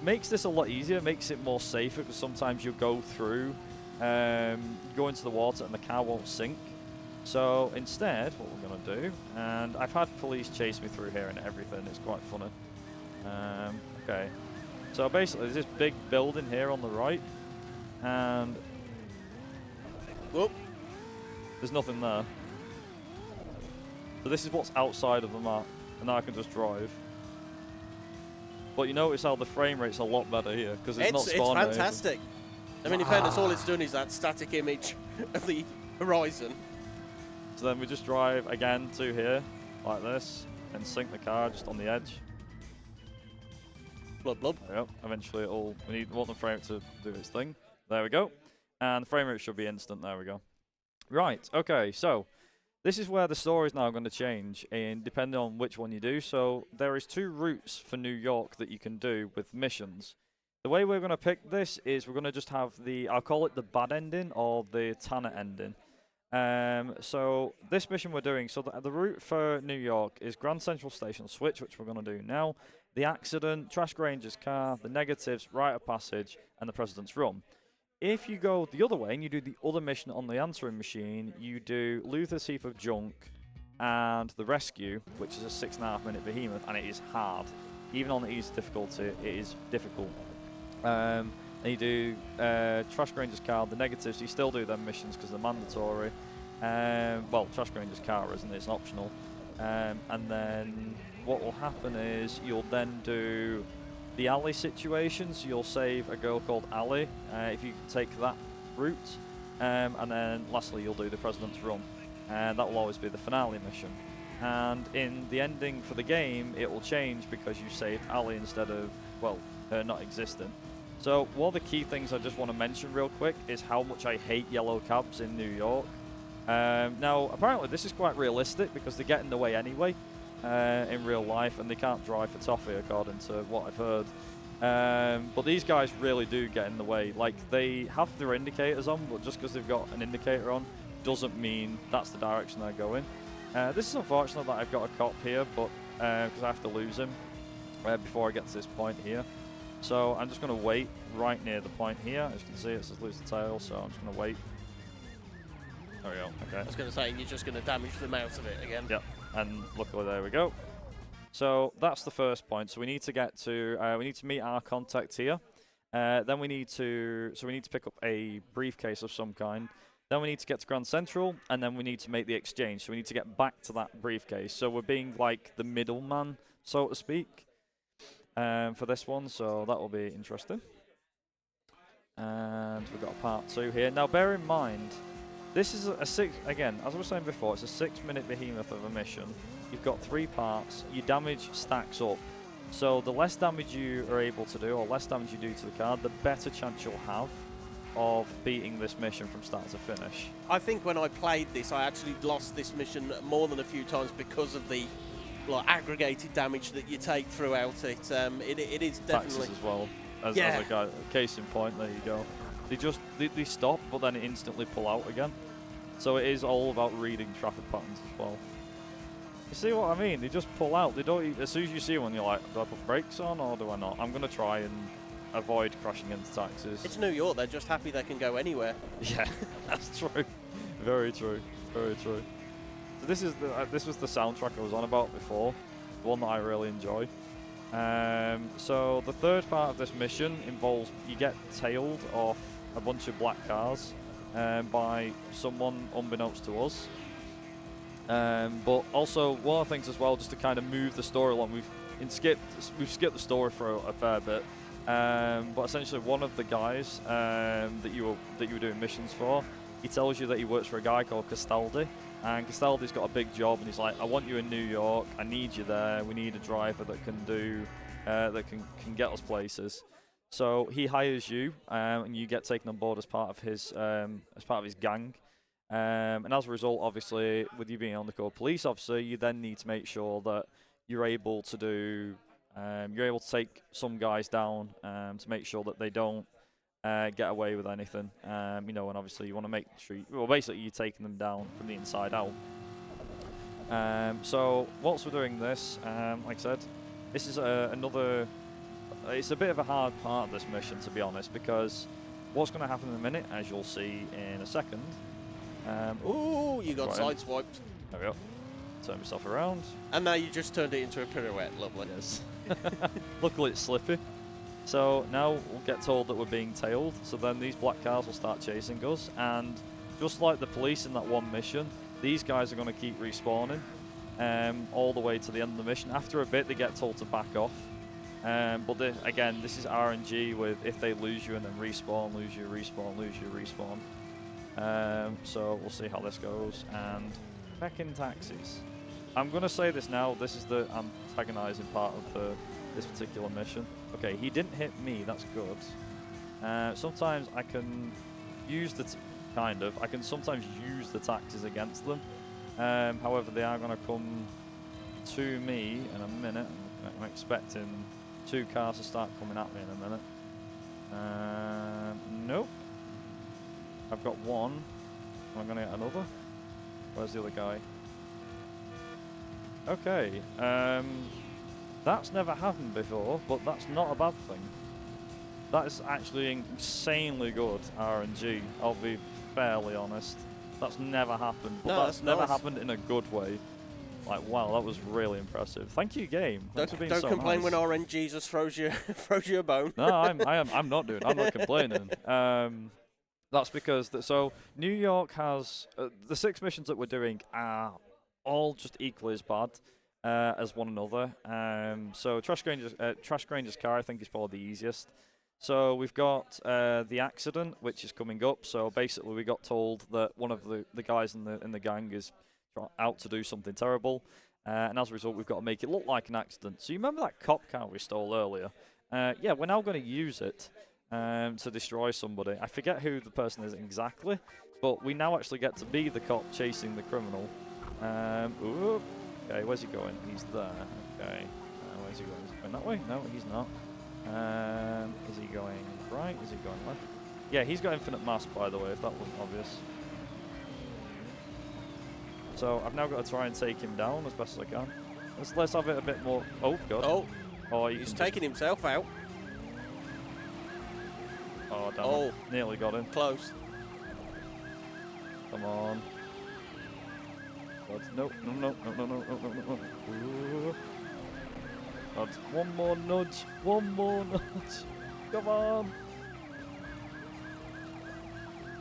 makes this a lot easier, makes it more safer, because sometimes you go through, go into the water and the car won't sink. So instead, what we're going to do, and I've had police chase me through here and everything, it's quite funny. Okay, so basically there's this big building here on the right, and whoop, there's nothing there. So this is what's outside of the map, and now I can just drive. But you notice how the frame rate's a lot better here, because it's not spawning. It's fantastic. I mean, in fairness, all it's done is that static image of the horizon. So then we just drive again to here, like this, and sink the car just on the edge. Blub blub. Yep, eventually we want the frame rate to do its thing. There we go. And the frame rate should be instant, there we go. Right, okay, so this is where the story is now going to change, and depending on which one you do. So there is 2 routes for New York that you can do with missions. The way we're going to pick this is we're going to just have I'll call it the bad ending or the Tanner ending. So this mission we're doing, so the route for New York is Grand Central Station Switch, which we're going to do now, the accident, Trash Granger's car, the negatives, rite of passage, and the President's Run. If you go the other way and you do the other mission on the answering machine, you do Luther's Heap of Junk and the Rescue, which is a 6.5 minute behemoth, and it is hard. Even on the easy difficulty, it is difficult. And you do Trash Granger's car, the negatives, you still do them missions because they're mandatory. Well, Trash Granger's car isn't, it's optional. And then what will happen is you'll then do the alley situations. You'll save a girl called Allie if you take that route. And then lastly, you'll do the President's Run. And that will always be the finale mission. And in the ending for the game, it will change because you saved Ali instead of, well, her not existing. So one of the key things I just want to mention real quick is how much I hate yellow cabs in New York. Now, apparently this is quite realistic because they get in the way anyway in real life, and they can't drive for toffee according to what I've heard. But these guys really do get in the way. Like, they have their indicators on, but just because they've got an indicator on doesn't mean that's the direction they're going. This is unfortunate that I've got a cop here, but because I have to lose him before I get to this point here. So I'm just going to wait right near the point here. As you can see, it says lose the tail, so I'm just going to wait. There we go. Okay. I was going to say, you're just going to damage them out of it again. Yep. And luckily, there we go. So that's the first point. So we need to get to, we need to meet our contact here. Then we need to, pick up a briefcase of some kind. Then we need to get to Grand Central, and then we need to make the exchange. So we need to get back to that briefcase. So we're being like the middleman, so to speak, for this one. So that will be interesting. And we've got a part 2 here. Now, bear in mind, this is again, as I was saying before, it's a 6-minute behemoth of a mission. You've got 3 parts. Your damage stacks up. So the less damage you are able to do, or less damage you do to the card, the better chance you'll have of beating this mission from start to finish. I think when I played this, I actually lost this mission more than a few times because of the aggregated damage that you take throughout it. It is definitely... Taxes as well. As yeah. a case in point, there you go. They stop, but then instantly pull out again. So it is all about reading traffic patterns as well. You see what I mean? They just pull out. They don't. As soon as you see one, you're like, do I put brakes on or do I not? I'm going to try and avoid crashing into taxis. It's New York. They're just happy they can go anywhere. Yeah, that's true. Very true. Very true. So this was the soundtrack I was on about before, the one that I really enjoy. So the third part of this mission involves you get tailed off a bunch of black cars by someone unbeknownst to us. But also one of the things as well, just to kind of move the story along, we've skipped the story for a fair bit. But essentially, one of the guys that you were doing missions for, he tells you that he works for a guy called Castaldi, and Castaldi's got a big job, and he's like, I want you in New York. I need you there. We need a driver that can do that can get us places. So he hires you, and you get taken on board as part of his gang. And as a result, obviously, with you being an undercover police officer, you then need to make sure that you're able to take some guys down to make sure that they don't get away with anything. And obviously you want to make sure, basically you're taking them down from the inside out. So whilst we're doing this, like I said, this is it's a bit of a hard part of this mission, to be honest, because what's going to happen in a minute, as you'll see in a second. Ooh, you got sideswiped. There we go. Turn myself around. And now you just turned it into a pirouette. Lovely. Yes. Luckily it's slippy. So now we'll get told that we're being tailed. So then these black cars will start chasing us. And just like the police in that one mission, these guys are going to keep respawning all the way to the end of the mission. After a bit, they get told to back off. But again, this is RNG with if they lose you and then respawn, lose you, respawn, lose you, respawn. So we'll see how this goes. And back in taxis. I'm going to say this now. This is the antagonizing part of this particular mission. Okay, he didn't hit me. That's good. Sometimes I can use I can sometimes use the taxis against them. However, they are going to come to me in a minute. I'm expecting 2 cars to start coming at me in a minute. Nope. I've got one. I'm going to get another. Where's the other guy? Okay. That's never happened before, but that's not a bad thing. That is actually insanely good RNG, I'll be fairly honest. That's never happened, but that's never happened in a good way. Like, wow, that was really impressive. Thank you, game. Thanks for being so complain nice. when RNG just throws you a bone. No, I'm not complaining. That's because so New York has the 6 missions that we're doing are all just equally as bad as one another. So Trash Granger's car, I think, is probably the easiest. So we've got the accident, which is coming up. So basically, we got told that one of the guys in the gang is out to do something terrible, and as a result, we've got to make it look like an accident. So you remember that cop car we stole earlier? Yeah, we're now going to use it to destroy somebody. I forget who the person is exactly, but we now actually get to be the cop chasing the criminal. Ooh, okay, where's he going? He's there. Okay, where's he going? Is he going that way? No, he's not. Is he going right? Is he going left? Yeah, he's got infinite mass, by the way, if that wasn't obvious. So I've now got to try and take him down as best as I can. Let's have it a bit more. Oh god. Oh, he's taking himself out. Oh damn! It. Nearly got him. Close. Come on. God, no. Ooh. God, one more nudge. Come on.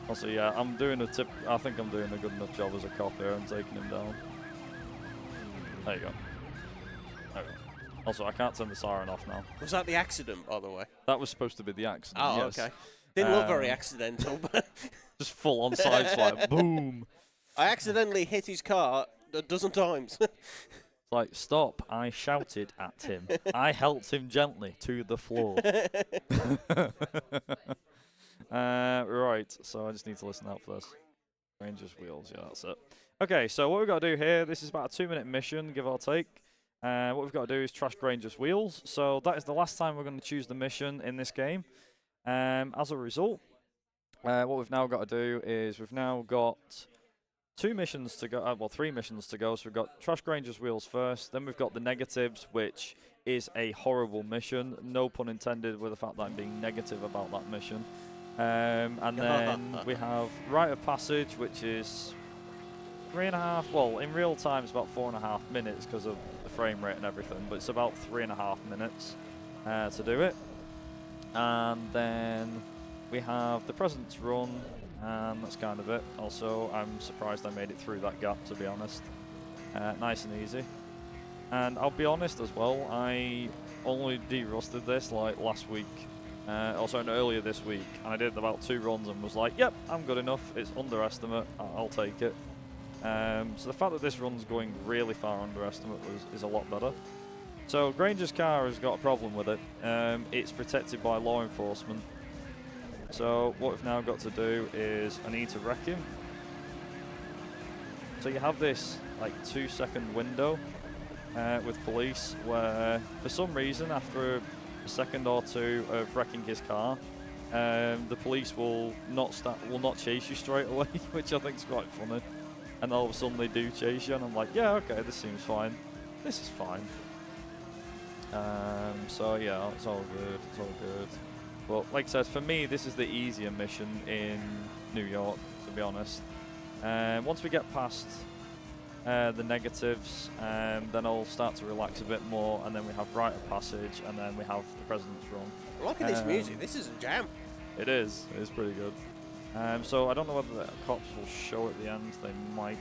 Also, yeah, I'm doing I think I'm doing a good enough job as a cop here. I'm taking him down. There you go. There we go. Also, I can't turn the siren off now. Was that the accident, by the way? That was supposed to be the accident. Oh, yes. okay. Didn't look very accidental, but just full on sideswipe. Boom. I accidentally hit his car a dozen times. It's like, stop. I shouted at him. I helped him gently to the floor. Right, so I just need to listen out for this. Ranger's wheels, yeah, that's it. Okay, so what we've got to do here, this is about a 2-minute mission, give or take. What we've got to do is trash Granger's wheels. So that is the last time we're going to choose the mission in this game. As a result, what we've now got to do is we've now got 2 missions to go, well, 3 missions to go. So we've got trash Granger's wheels first, then we've got the negatives, which is a horrible mission. No pun intended with the fact that I'm being negative about that mission. And then we have rite of passage, which is 3.5, well, in real time it's about 4.5 minutes because of the frame rate and everything, but it's about 3.5 minutes to do it. And then we have the President's Run, and that's kind of it. Also, I'm surprised I made it through that gap, to be honest. Nice and easy. And I'll be honest as well, I only derusted this like last week. Also earlier this week, and I did about 2 runs and was like, yep, I'm good enough, it's underestimate, I'll take it. So the fact that this run's going really far underestimate is a lot better. So Granger's car has got a problem with it. It's protected by law enforcement. So what we've now got to do is I need to wreck him. So you have this like 2-second window with police where for some reason after a second or 2 of wrecking his car, the police will not chase you straight away, which I think is quite funny. And all of a sudden they do chase you, and I'm like, yeah, okay, this seems fine. This is fine. So yeah, it's all good. It's all good. But like I said, for me, this is the easier mission in New York, to be honest. Once we get past the negatives, then I'll start to relax a bit more, and then we have rite of passage, and then we have the President's Run. Look at this music. This is a jam. It is. It is pretty good. So I don't know whether the cops will show at the end. They might.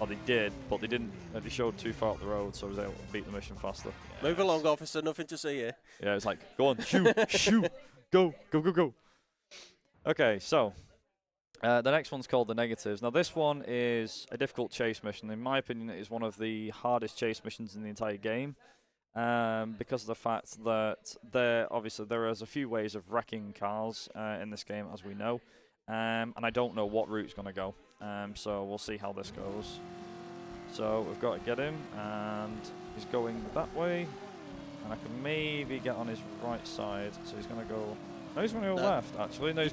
Oh, they did, but they didn't. They showed too far up the road, so I was able to beat the mission faster. Yeah. Move along, officer. Nothing to see here. Yeah, it's like, go on, shoot, shoot, go. Okay, so the next one's called the negatives. Now this one is a difficult chase mission. In my opinion, it is one of the hardest chase missions in the entire game. Because of the fact that there is a few ways of wrecking cars in this game, as we know, and I don't know what route's going to go, so we'll see how this goes. So we've got to get him, and he's going that way, and I can maybe get on his right side, so he's going to go, no, he's going to go left, actually. No, he's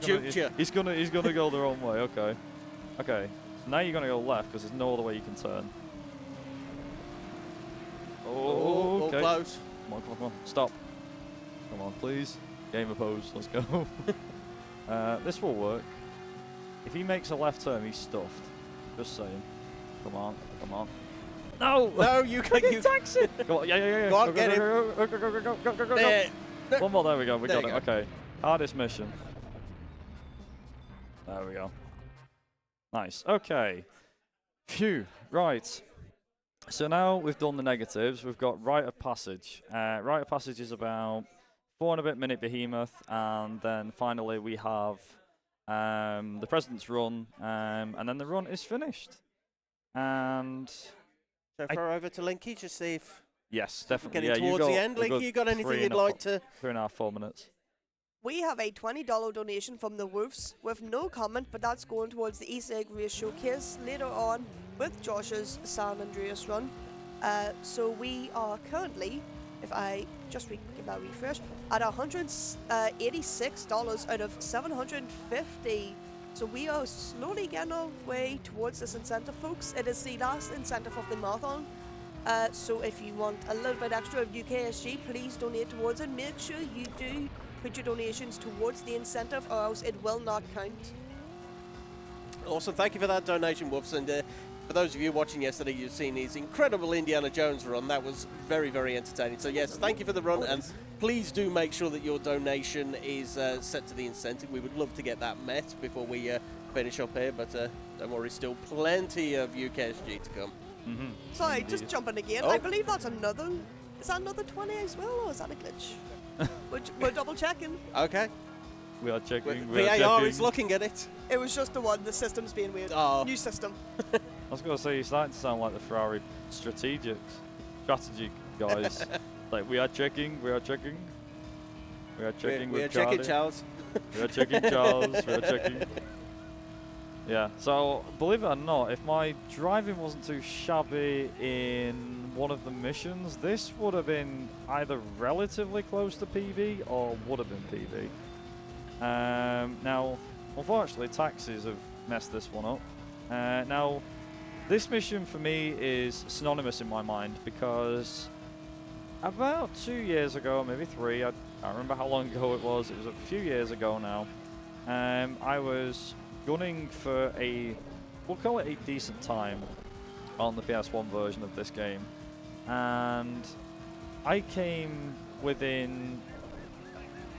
going to go the wrong way, okay. Okay, so now you're going to go left, because there's no other way you can turn. Oh, okay. Close. Come on. Stop. Come on, please. Game opposed. Let's go. This will work. If he makes a left turn, he's stuffed. Just saying. Come on. No! No, you can taxi. Go on, yeah. Go on, get him. Go. There. One more, there we go. We got it. Go. Okay. Hardest mission. There we go. Nice. Okay. Phew. Right. So now we've done the negatives, we've got rite of passage. Rite of passage is about 4 and a bit minute behemoth, and then finally we have the President's Run, and then the run is finished. And So throw over to Linky to see if yes, definitely. getting towards the end. Linky, you got anything you'd like to? 3.5, 4 minutes. We have a $20 donation from the Wolves with no comment, but that's going towards the East Egg Race Showcase later on with Josh's San Andreas run. So we are currently, if I just give that a refresh, at $186 out of $750. So we are slowly getting our way towards this incentive, folks. It is the last incentive of the marathon. So if you want a little bit extra of UKSG, please donate towards it. Make sure you do put your donations towards the incentive, or else it will not count. Awesome, thank you for that donation, Wolves. And for those of you watching yesterday, you've seen his incredible Indiana Jones run. That was very, very entertaining. So yes, thank you for the run, and please do make sure that your donation is set to the incentive. We would love to get that met before we finish up here, but don't worry, still plenty of UKSG to come. Sorry, just jumping again. I believe that's another. Is that another 20 as well, or is that a glitch? We're double checking. Okay. We are checking. VAR is looking at it. It was just the one. The system's being weird. Oh. New system. I was going to say, you're starting to sound like the Ferrari strategy guys. Like, we are checking. We are checking. We are checking. We are checking, Charles. We are checking, Charles. We are checking. Yeah, so believe it or not, if my driving wasn't too shabby in one of the missions, this would have been either relatively close to PB or would have been PB. Now, unfortunately, taxis have messed this one up. Now, this mission for me is synonymous in my mind because about 2 years ago, maybe 3, I don't remember how long ago it was a few years ago now, I was gunning for we'll call it a decent time on the PS1 version of this game, and I came within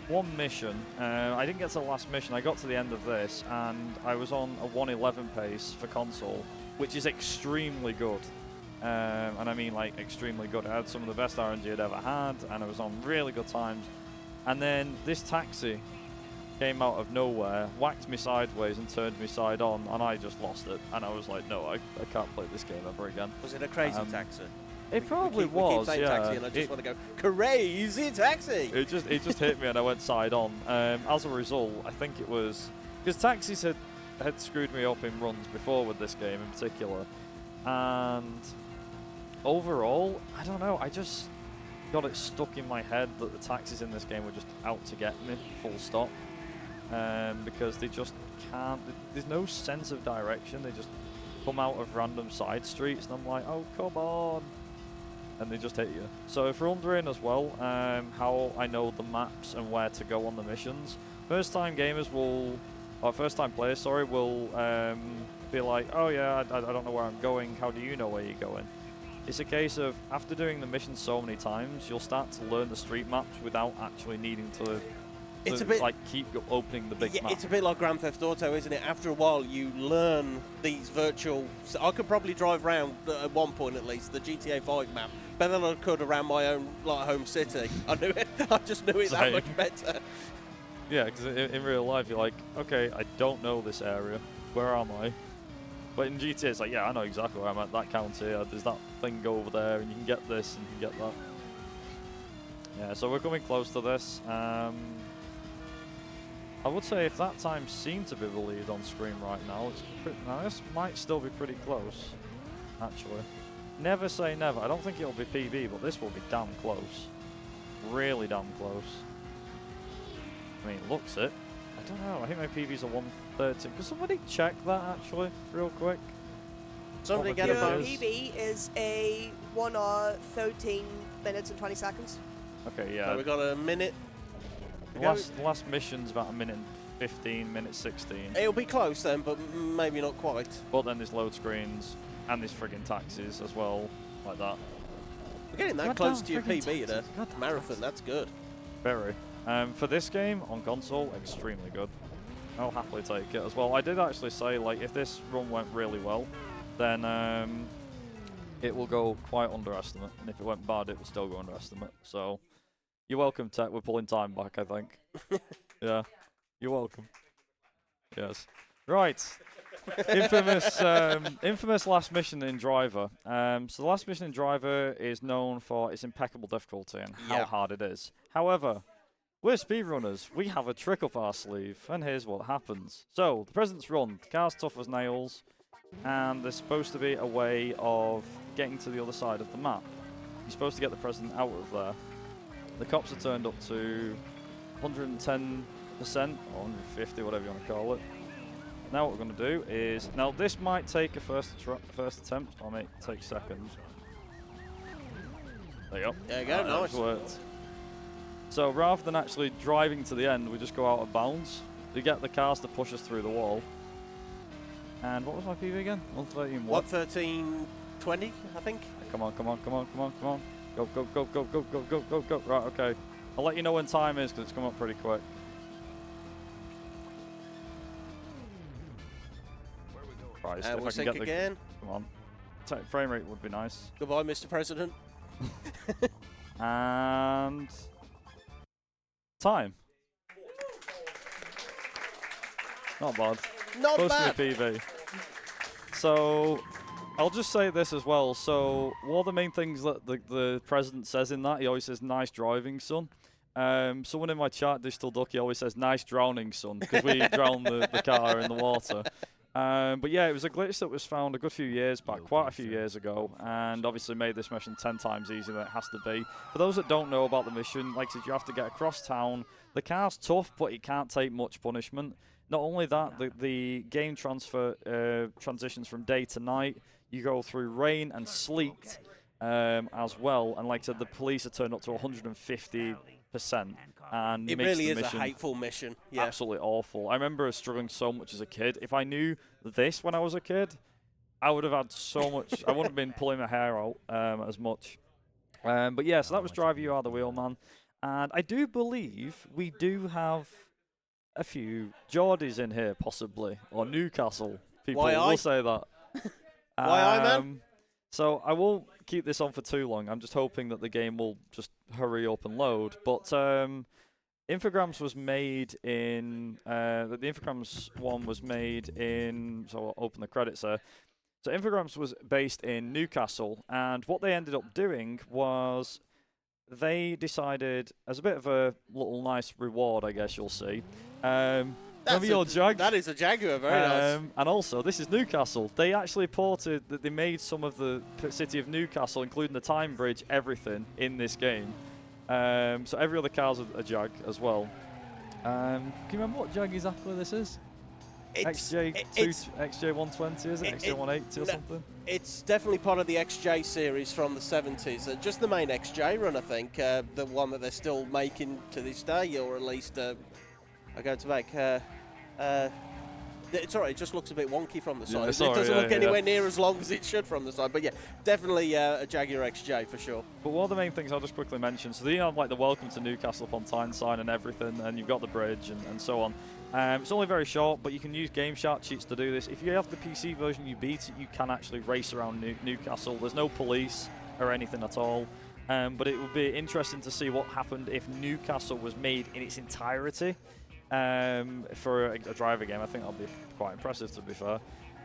one mission. I didn't get to the last mission. I got to the end of this, and I was on a 1:11 pace for console, which is extremely good. And I mean, like, extremely good. I had some of the best RNG I'd ever had, and I was on really good times. And then this taxi came out of nowhere, whacked me sideways and turned me side on, and I just lost it. And I was like, no, I can't play this game ever again. Was it a crazy taxi? It probably was, we keep saying yeah. Taxi, and I just want to go, crazy taxi! It just hit me and I went side on. As a result, I think it was... Because taxis had screwed me up in runs before with this game in particular. And overall, I don't know, I just got it stuck in my head that the taxis in this game were just out to get me, full stop. Because they just can't... There's no sense of direction. They just come out of random side streets and I'm like, oh, come on. And they just hit you. So if you're wondering as well how I know the maps and where to go on the missions, first-time gamers will... Or first-time players, sorry, will be like, oh yeah, I don't know where I'm going. How do you know where you're going? It's a case of, after doing the mission so many times, you'll start to learn the street maps without actually needing to... It's a bit like keep opening the big map. It's a bit like Grand Theft Auto, isn't it? After a while, you learn these virtual... So I could probably drive around, at one point at least, the GTA 5 map better than I could around my own home city. I knew it. I just knew it that much better. Yeah, because in real life, you're like, okay, I don't know this area. Where am I? But in GTA, it's like, yeah, I know exactly where I'm at. That county, there's that thing go over there, and you can get this, and you can get that. Yeah, so we're coming close to this. I would say if that time seemed to be the lead on screen right now, now this might still be pretty close, actually. Never say never. I don't think it'll be PB, but this will be damn close. Really damn close. I mean, it looks it. I don't know. I think my PB's a 113. Could somebody check that, actually, real quick? Somebody get a phone. PB is a 1 hour, 13 minutes and 20 seconds. Okay, yeah. So we got a minute. The last mission's about a minute and 15, minute 16. It'll be close then, but maybe not quite. But then there's load screens and there's friggin' taxis as well, like that. We're getting that close to your PB at a marathon. That's good. Very. For this game on console, extremely good. I'll happily take it as well. I did actually say, like, if this run went really well, then it will go quite under estimate, and if it went bad, it will still go under estimate. So You're welcome, Tech. We're pulling time back, I think. Yeah. You're welcome. Yes. Right. Infamous last mission in Driver. So the last mission in Driver is known for its impeccable difficulty and how hard it is. However, we're speedrunners. We have a trick up our sleeve, and here's what happens. So, the President's Run. The car's tough as nails, and there's supposed to be a way of getting to the other side of the map. You're supposed to get the President out of there. The cops are turned up to 110%, or 150, whatever you want to call it. Now what we're going to do is... Now, this might take a first attempt, or might take second. There you go. There you go, nice. Worked. So rather than actually driving to the end, we just go out of bounds. We get the cars to push us through the wall. And what was my PB again? 113 what? 113.20, I think. Come on, come on, come on, come on, come on. Go, go, go, go, go, go, go, go, go. Right, okay. I'll let you know when time is because it's come up pretty quick. Right, if we'll I can get the again. Come on. Frame rate would be nice. Goodbye, Mr. President. And time. Not bad. Not Close bad. to a PB. So I'll just say this as well. So one of the main things that the president says in that, he always says, "Nice driving, son." Someone in my chat, Digital Ducky, always says, "Nice drowning, son," because we drowned the car in the water. But yeah, it was a glitch that was found a good few years back, quite a few years ago, and obviously made this mission 10 times easier than it has to be. For those that don't know about the mission, like I said, you have to get across town. The car's tough, but it can't take much punishment. Not only that, the game transitions from day to night. You go through rain and sleet as well, and like I said, the police are turned up to 150%. And it really is a hateful mission. Yeah. Absolutely awful. I remember struggling so much as a kid. If I knew this when I was a kid, I would have had so much. I wouldn't have been pulling my hair out as much. But yeah, so that was Driver You Are the Wheelman. And I do believe we do have a few Geordies in here, possibly. Or Newcastle people will say that. Why I, man? So I won't keep this on for too long. I'm just hoping that the game will just hurry up and load. But Infogrames was made in... the Infogrames one was made in... So I'll open the credits there. So Infogrames was based in Newcastle. And what they ended up doing was they decided, as a bit of a little nice reward, I guess you'll see... remember your Jag? That is a Jaguar, very nice. And also, this is Newcastle. They actually ported, they made some of the city of Newcastle, including the time bridge, everything in this game. So every other car's a Jag as well. Can you remember what Jag exactly this is? XJ120, is it? XJ180 or something? It's definitely part of the XJ series from the 70s. Just the main XJ run, I think. The one that they're still making to this day, or at least... I go to make. It's alright. It just looks a bit wonky from the side. It doesn't look anywhere near as long as it should from the side. But yeah, definitely a Jaguar XJ for sure. But one of the main things I'll just quickly mention. So you have like the Welcome to Newcastle upon Tyne sign and everything, and you've got the bridge and so on. It's only very short, but you can use Game Shark cheats to do this. If you have the PC version, you beat it. You can actually race around Newcastle. There's no police or anything at all. But it would be interesting to see what happened if Newcastle was made in its entirety. For a driver game. I think that'll be quite impressive, to be fair.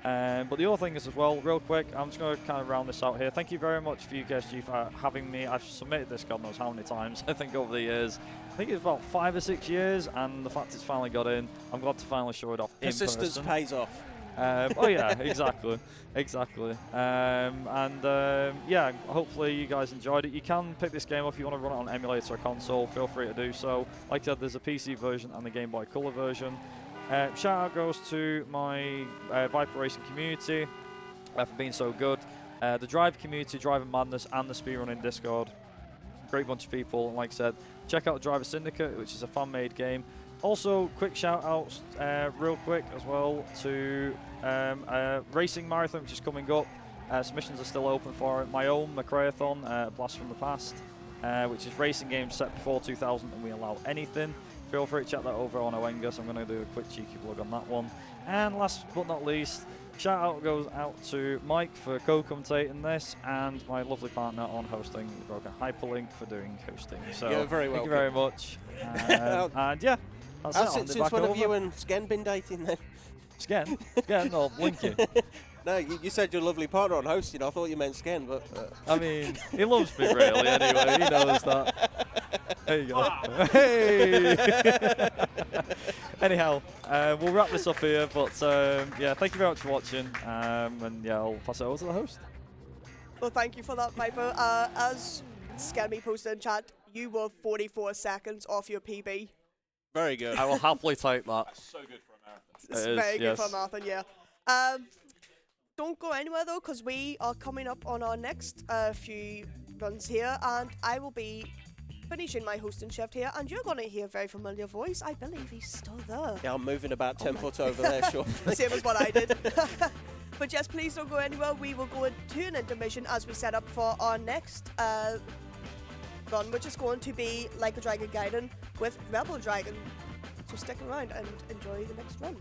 But the other thing is as well, real quick, I'm just going to kind of round this out here. Thank you very much for UKSG for having me. I've submitted this God knows how many times, I think, over the years. I think it's about 5 or 6 years, and the fact it's finally got in, I'm glad to finally show it off in person. Persistence pays off. Oh yeah, exactly. Yeah, hopefully you guys enjoyed it. You can pick this game up if you want to run it on emulator or console. Feel free to do so. Like I said, there's a PC version and the Game Boy Color version. Shout out goes to my Viper Racing community for being so good. The Driver community, Driver Madness, and the Speedrunning Discord. Great bunch of people. And like I said, check out Driver Syndicate, which is a fan-made game. Also, quick shout-outs real quick as well to Racing Marathon, which is coming up. Submissions are still open for it. My own Macraeathon, Blast from the Past, which is racing games set before 2000 and we allow anything. Feel free to check that over on Owenga, so I'm going to do a quick cheeky plug on that one. And last but not least, shout out goes out to Mike for co-commentating this, and my lovely partner on hosting, Broken Hyperlink, for doing hosting. So You're very thank welcome. you very much. And yeah, that's it. Since when have you and Sken been dating then? Sken or Blinky? No, you said your lovely partner on hosting. I thought you meant Sken, but... I mean, he loves me really anyway, he knows that. There you go. Hey! Anyhow, we'll wrap this up here, but yeah, thank you very much for watching, and yeah, I'll pass it over to the host. Well, thank you for that, Viper. As Scammy posted in chat, you were 44 seconds off your PB. Very good. I will happily take that. That's so good for a marathon. It's very good for a marathon, yeah. Don't go anywhere though, because we are coming up on our next few runs here, and I will be finishing my hosting shift here, and you're going to hear a very familiar voice. I believe he's still there. Yeah, I'm moving about 10 foot over there, sure. Same as what I did. But yes, please don't go anywhere. We will go into an intermission as we set up for our next run, which is going to be Like a Dragon Gaiden with Rebel Dragon. So stick around and enjoy the next run.